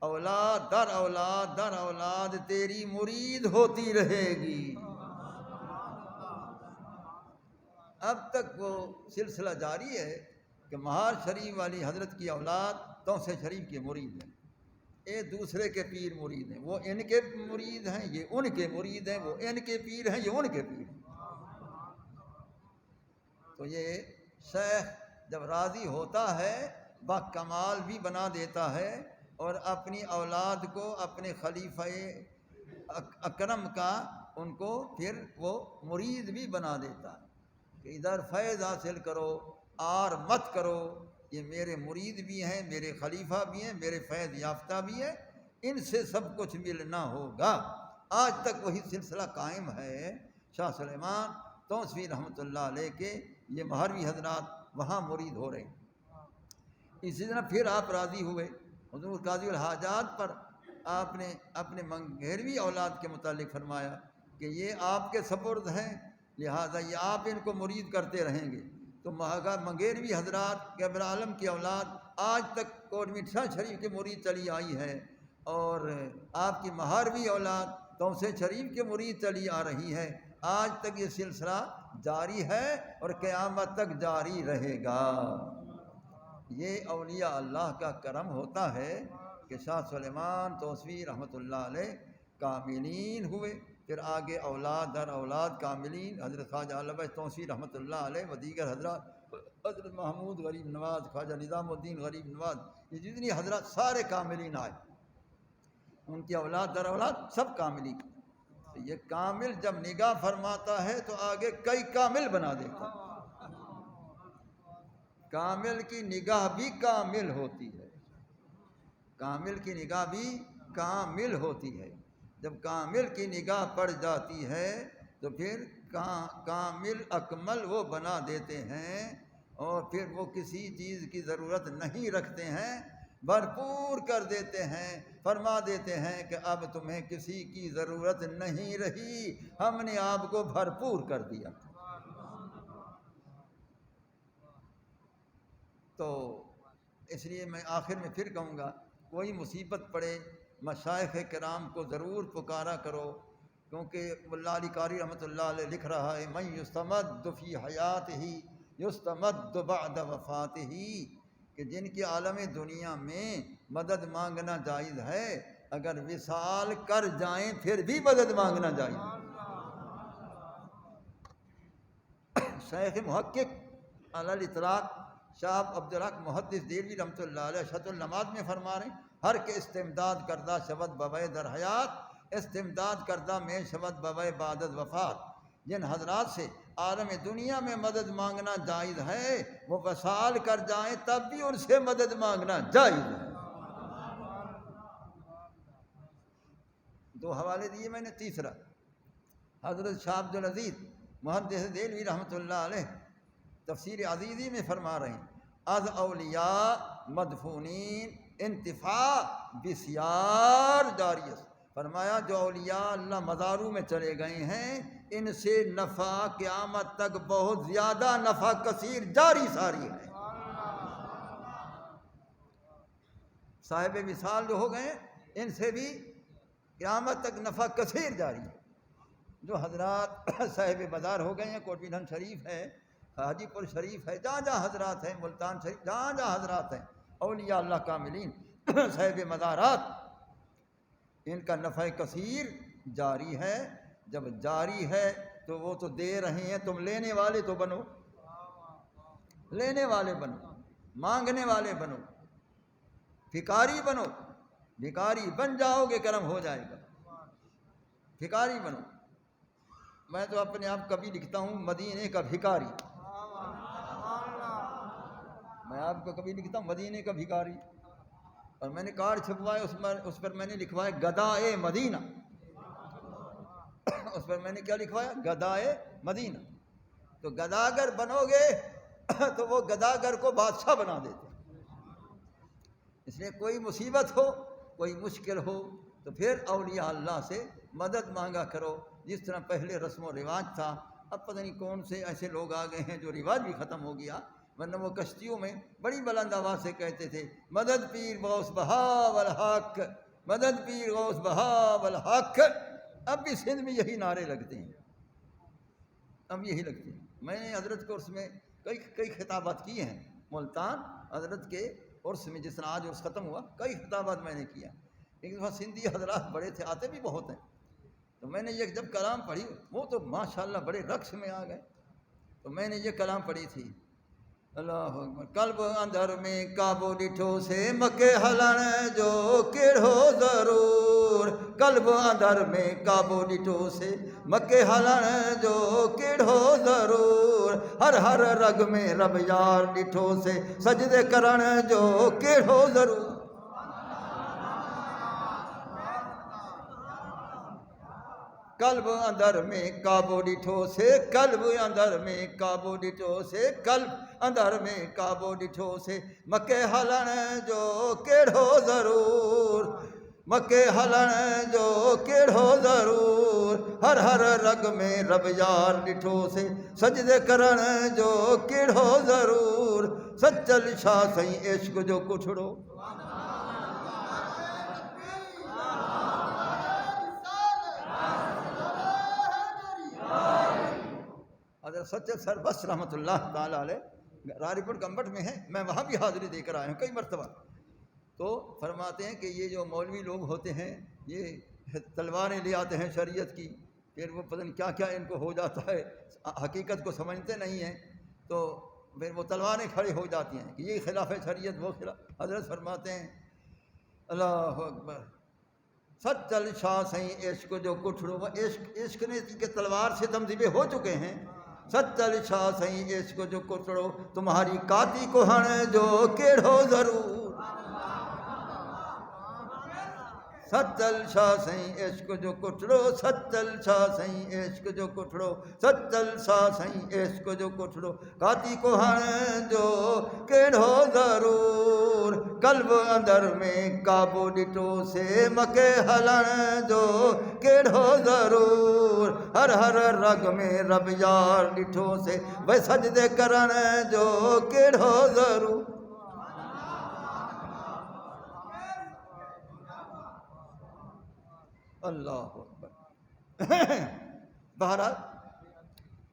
اولاد در اولاد در اولاد تیری مرید ہوتی رہے گی۔ اب تک وہ سلسلہ جاری ہے کہ مہار شریف والی حضرت کی اولاد توسے شریف کے مرید ہیں، ایک دوسرے کے پیر مرید ہیں، وہ ان کے مرید ہیں، یہ ان کے مرید ہیں، وہ ان کے پیر ہیں، یہ ان کے پیر ہیں۔ تو یہ شیخ جب راضی ہوتا ہے با کمال بھی بنا دیتا ہے، اور اپنی اولاد کو اپنے خلیفہ اکرم کا ان کو پھر وہ مرید بھی بنا دیتا ہے کہ ادھر فیض حاصل کرو، آر مت کرو، یہ میرے مرید بھی ہیں، میرے خلیفہ بھی ہیں، میرے فیض یافتہ بھی ہیں، ان سے سب کچھ ملنا ہوگا۔ آج تک وہی سلسلہ قائم ہے۔ شاہ سلیمان توسوی رحمۃ اللہ علیہ کے یہ مہروی حضرات وہاں مرید ہو رہے ہیں۔ اسی طرح پھر آپ راضی ہوئے حضور قاضی الحاجات پر، آپ نے اپنے منگیروی اولاد کے متعلق فرمایا کہ یہ آپ کے سپرد ہیں، لہٰذا یہ آپ ان کو مرید کرتے رہیں گے۔ تو منگیروی حضرات قبر عالم کی اولاد آج تک کوٹ میٹھا شریف کے مرید چلی آئی ہے، اور آپ کی مہاروی اولاد توسے شریف کے مرید چلی آ رہی ہے۔ آج تک یہ سلسلہ جاری ہے اور قیامت تک جاری رہے گا۔ یہ اولیاء اللہ کا کرم ہوتا ہے کہ شاہ سلیمان توسوی رحمۃ اللہ علیہ کاملین ہوئے، پھر آگے اولاد در اولاد کاملین، حضرت خواجہ علوہ توسوی رحمۃ اللہ علیہ و دیگر حضرات، حضرت محمود غریب نواز، خواجہ نظام الدین غریب نواز، یہ جتنی حضرات سارے کاملین آئے، ان کی اولاد در اولاد سب کاملین۔ تو یہ کامل جب نگاہ فرماتا ہے تو آگے کئی کامل بنا دیتا ہے۔ کامل کی نگاہ بھی کامل ہوتی ہے، کامل کی نگاہ بھی کامل ہوتی ہے۔ جب کامل کی نگاہ پڑ جاتی ہے تو پھر کامل اکمل وہ بنا دیتے ہیں، اور پھر وہ کسی چیز کی ضرورت نہیں رکھتے ہیں، بھرپور کر دیتے ہیں، فرما دیتے ہیں کہ اب تمہیں کسی کی ضرورت نہیں رہی، ہم نے آپ کو بھرپور کر دیا۔ تو اس لیے میں آخر میں پھر کہوں گا، کوئی مصیبت پڑے مشائخ کرام کو ضرور پکارا کرو، کیونکہ ملا علی قاری رحمۃ اللہ علیہ لکھ رہا ہے من یستمد فی حیات ہی یستمد بعد وفات ہی، کہ جن کے عالم دنیا میں مدد مانگنا جائز ہے، اگر وصال کر جائیں پھر بھی مدد مانگنا جائز ہے۔ شیخ محقق علی الاطلاق شاہ عبدالحق محدث دہلوی رحمۃ اللہ علیہ شط النماز میں فرما رہے ہیں، ہر کے استمداد کردہ شود بوائے در حیات، استمداد کردہ میں شود بوائے بعد وفات۔ جن حضرات سے عالم دنیا میں مدد مانگنا جائز ہے، وہ وصال کر جائیں تب بھی ان سے مدد مانگنا جائز ہے۔ دو حوالے دیے میں نے، تیسرا حضرت شاہ عبدالعزیز محدث دہلوی رحمۃ اللہ علیہ تفسیر عزیزی میں فرما رہے ہیں از اولیاء مدفونین انتفاع بسیار جاریس، فرمایا جو اولیاء اللہ مزاروں میں چلے گئے ہیں ان سے نفع قیامت تک بہت زیادہ نفع کثیر جاری ساری ہے۔ صاحب مثال جو ہو گئے ان سے بھی قیامت تک نفع کثیر جاری ہے۔ جو حضرات صاحب مزار ہو گئے ہیں، کوٹ میٹھن شریف ہے، حاجی پور شریف ہے، جہاں جہاں حضرات ہیں، ملتان شریف، جہاں جہاں حضرات ہیں اولیاء اللہ کاملین صاحب مزارات، ان کا نفع کثیر جاری ہے۔ جب جاری ہے تو وہ تو دے رہے ہیں، تم لینے والے تو بنو۔ لینے والے بنو، مانگنے والے بنو، بھکاری بنو، بھکاری بن جاؤ گے کرم ہو جائے گا، بھکاری بنو۔ میں تو اپنے آپ کبھی لکھتا ہوں مدینے کا بھکاری، میں آپ کو کبھی لکھتا ہوں مدینے کا بھکاری، اور میں نے کارڈ چھپوائے اس پر میں نے لکھوایا گدائے مدینہ، اس پر میں نے کیا لکھوایا؟ گدائے مدینہ۔ تو گداگر بنو گے تو وہ گداگر کو بادشاہ بنا دیتے۔ اس لیے کوئی مصیبت ہو، کوئی مشکل ہو تو پھر اولیاء اللہ سے مدد مانگا کرو، جس طرح پہلے رسم و رواج تھا۔ اب پتہ نہیں کون سے ایسے لوگ آ گئے ہیں جو رواج بھی ختم ہو گیا، ورنہ وہ کشتیوں میں بڑی بلند آواز سے کہتے تھے مدد پیر غوث بہا والحق، مدد پیر غوث بہا والحق۔ اب بھی سندھ میں یہی نعرے لگتے ہیں، اب یہی لگتے ہیں۔ میں نے حضرت کو عرس میں کئی خطابات کیے ہیں، ملتان حضرت کے عرس میں، جس طرح آج عرس ختم ہوا، کئی خطابات میں نے کیا۔ ایک دفعہ سندھی حضرات بڑے تھے، آتے بھی بہت ہیں، تو میں نے یہ جب کلام پڑھی وہ تو ماشاءاللہ بڑے رقص میں آ گئے۔ تو میں نے یہ کلام پڑھی تھی، اللہ اکبر، قلب اندر میں کعبو ڈٹھو سے مکے ہلن جو کیڑھو ضرور، قلب اندر میں کعبو ڈٹھو سے مکے ہلن جو کیڑھو ضرور، ہر ہر رگ میں رب یار ڈٹھو سے سجدے کرن جو کیڑھو ضرور۔ قلب اندر میں کعبو ڈٹھو سے، قلب اندر میں کعبو ڈٹھو سے، قلب اندر میں کعبو ڈٹھو سے مکے ہلن جو کیڑھو ضرور، مکے ہلن جو کیڑھو ضرور، ہر ہر رگ میں رب یار ڈٹھو سے سجدے کرن جو کیڑھو ضرور، سچل شاہ سائیں عشق جو کٹھڑو۔ حضرت سچل سر بس رحمۃ اللہ تعالیٰ علیہ راری پور گمبٹ میں ہیں، میں وہاں بھی حاضری دے کر آیا ہوں کئی مرتبہ۔ تو فرماتے ہیں کہ یہ جو مولوی لوگ ہوتے ہیں یہ تلواریں لے آتے ہیں شریعت کی، پھر وہ پتہ نہیں کیا کیا ان کو ہو جاتا ہے، حقیقت کو سمجھتے نہیں ہیں، تو پھر وہ تلواریں کھڑی ہو جاتی ہیں کہ یہ خلاف شریعت، وہ خلاف۔ حضرت فرماتے ہیں اللہ اکبر، سچل شاہ سائیں عشق جو کٹھڑو، وہ عشق نے کہ تلوار سے تمذیبیں ہو چکے ہیں، سچل شاہ سائیں عشق جو کٹھڑو، تمہاری کاتی کو ہن جو کیڑھو ضرور، سچل شاہ سائیں عشق جو کٹھڑو، سچل شاہ سائیں عشق جو کٹھڑو، سچل شاہ سائیں عشق جو کٹھڑو، کاتی کو ہن جو کیڑھو ضرور، قلب اندر میں کعبو ڈٹھو سے مکے ہلن جو کیڑھو ضرور، ہر ہر رگ میں رب یار ڈٹھو سے وہ سجدے کرن جو کیڑھو ضرور۔ اللہ اکبر۔ بہرحال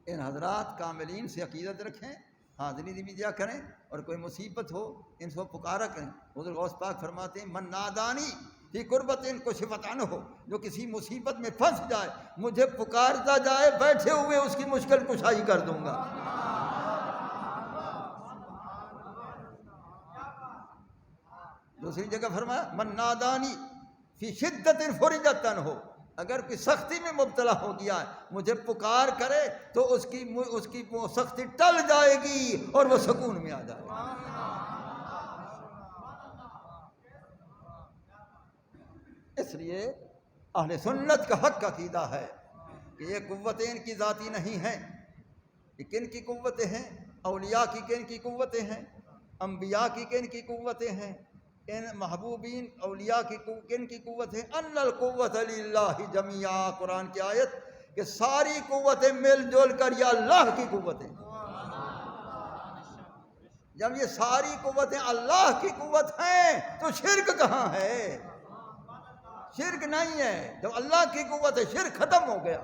ان حضرات کاملین سے عقیدت رکھیں، حاضری بھی دیا کریں، اور کوئی مصیبت ہو ان سے پکارا کریں۔ حضور غوث پاک فرماتے ہیں من نادانی فی قربت کشفت عنہ، جو کسی مصیبت میں پھنس جائے مجھے پکارتا جائے، بیٹھے ہوئے اس کی مشکل کشائی کر دوں گا۔ دوسری جگہ فرمایا من نادانی فی شدت فرجت عنہ، اگر کوئی سختی میں مبتلا ہو گیا ہے مجھے پکار کرے تو اس کی وہ سختی ٹل جائے گی اور وہ سکون میں آ جائے گا۔ اس لیے اہل سنت کا حق عقیدہ ہے کہ یہ قوتیں ان کی ذاتی نہیں ہیں، یہ کن کی قوتیں ہیں؟ اولیاء کی کن کی قوتیں ہیں؟ انبیاء کی کن کی قوتیں ہیں؟ ان محبوبین اولیاء کی کن کی قوت ہے؟ ان القوت للہ جمیعا، قرآن کی آیت کہ ساری قوتیں مل جل کر یہ اللہ کی قوتیں۔ جب یہ ساری قوتیں اللہ کی قوت ہیں تو شرک کہاں ہے؟ شرک نہیں ہے۔ جب اللہ کی قوت ہے شرک ختم ہو گیا۔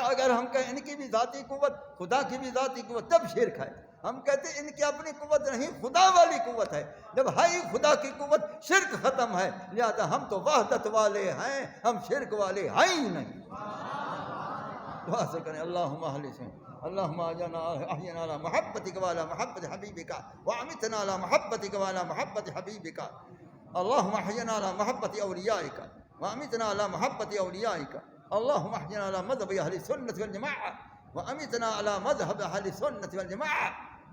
اگر ہم کہیں ان کی بھی ذاتی قوت، خدا کی بھی ذاتی قوت، تب شرک ہے۔ ہم کہتے ہیں ان کی اپنی قوت نہیں، خدا والی قوت ہے۔ جب ہے ہی خدا کی قوت شرک ختم ہے، لہذا ہم تو وحدت والے ہیں، ہم شرک والے ہیں ہی نہیں۔ دعا سے کریں اللہم اہلسن اللہم احینا علی محبتک وعلی محبت حبیبک وامتنا علی محبتک وعلی محبت حبیبک اللہم احینا علی محبت اولیائک وامتنا علی محبت اولیائک اللہم احینا علی مذہب اہل سنت والجماعہ وامتنا علی مذہب اہل سنت والجماعہ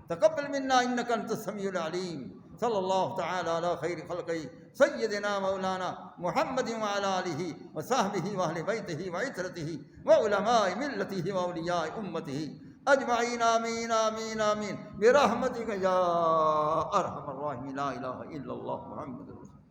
تقبل منا انک انت السمیع العلیم صلی اللہ تعالی علی خیر خلقہ سیدنا مولانا محمد وعلی آلہ وصحبہ واہل بیتہ وعترتہ وعلماء ملتہ واولیاء امتہ اجمعین آمین آمین آمین برحمتک یا ارحم الراحمین لا الہ الا اللہ محمد رسول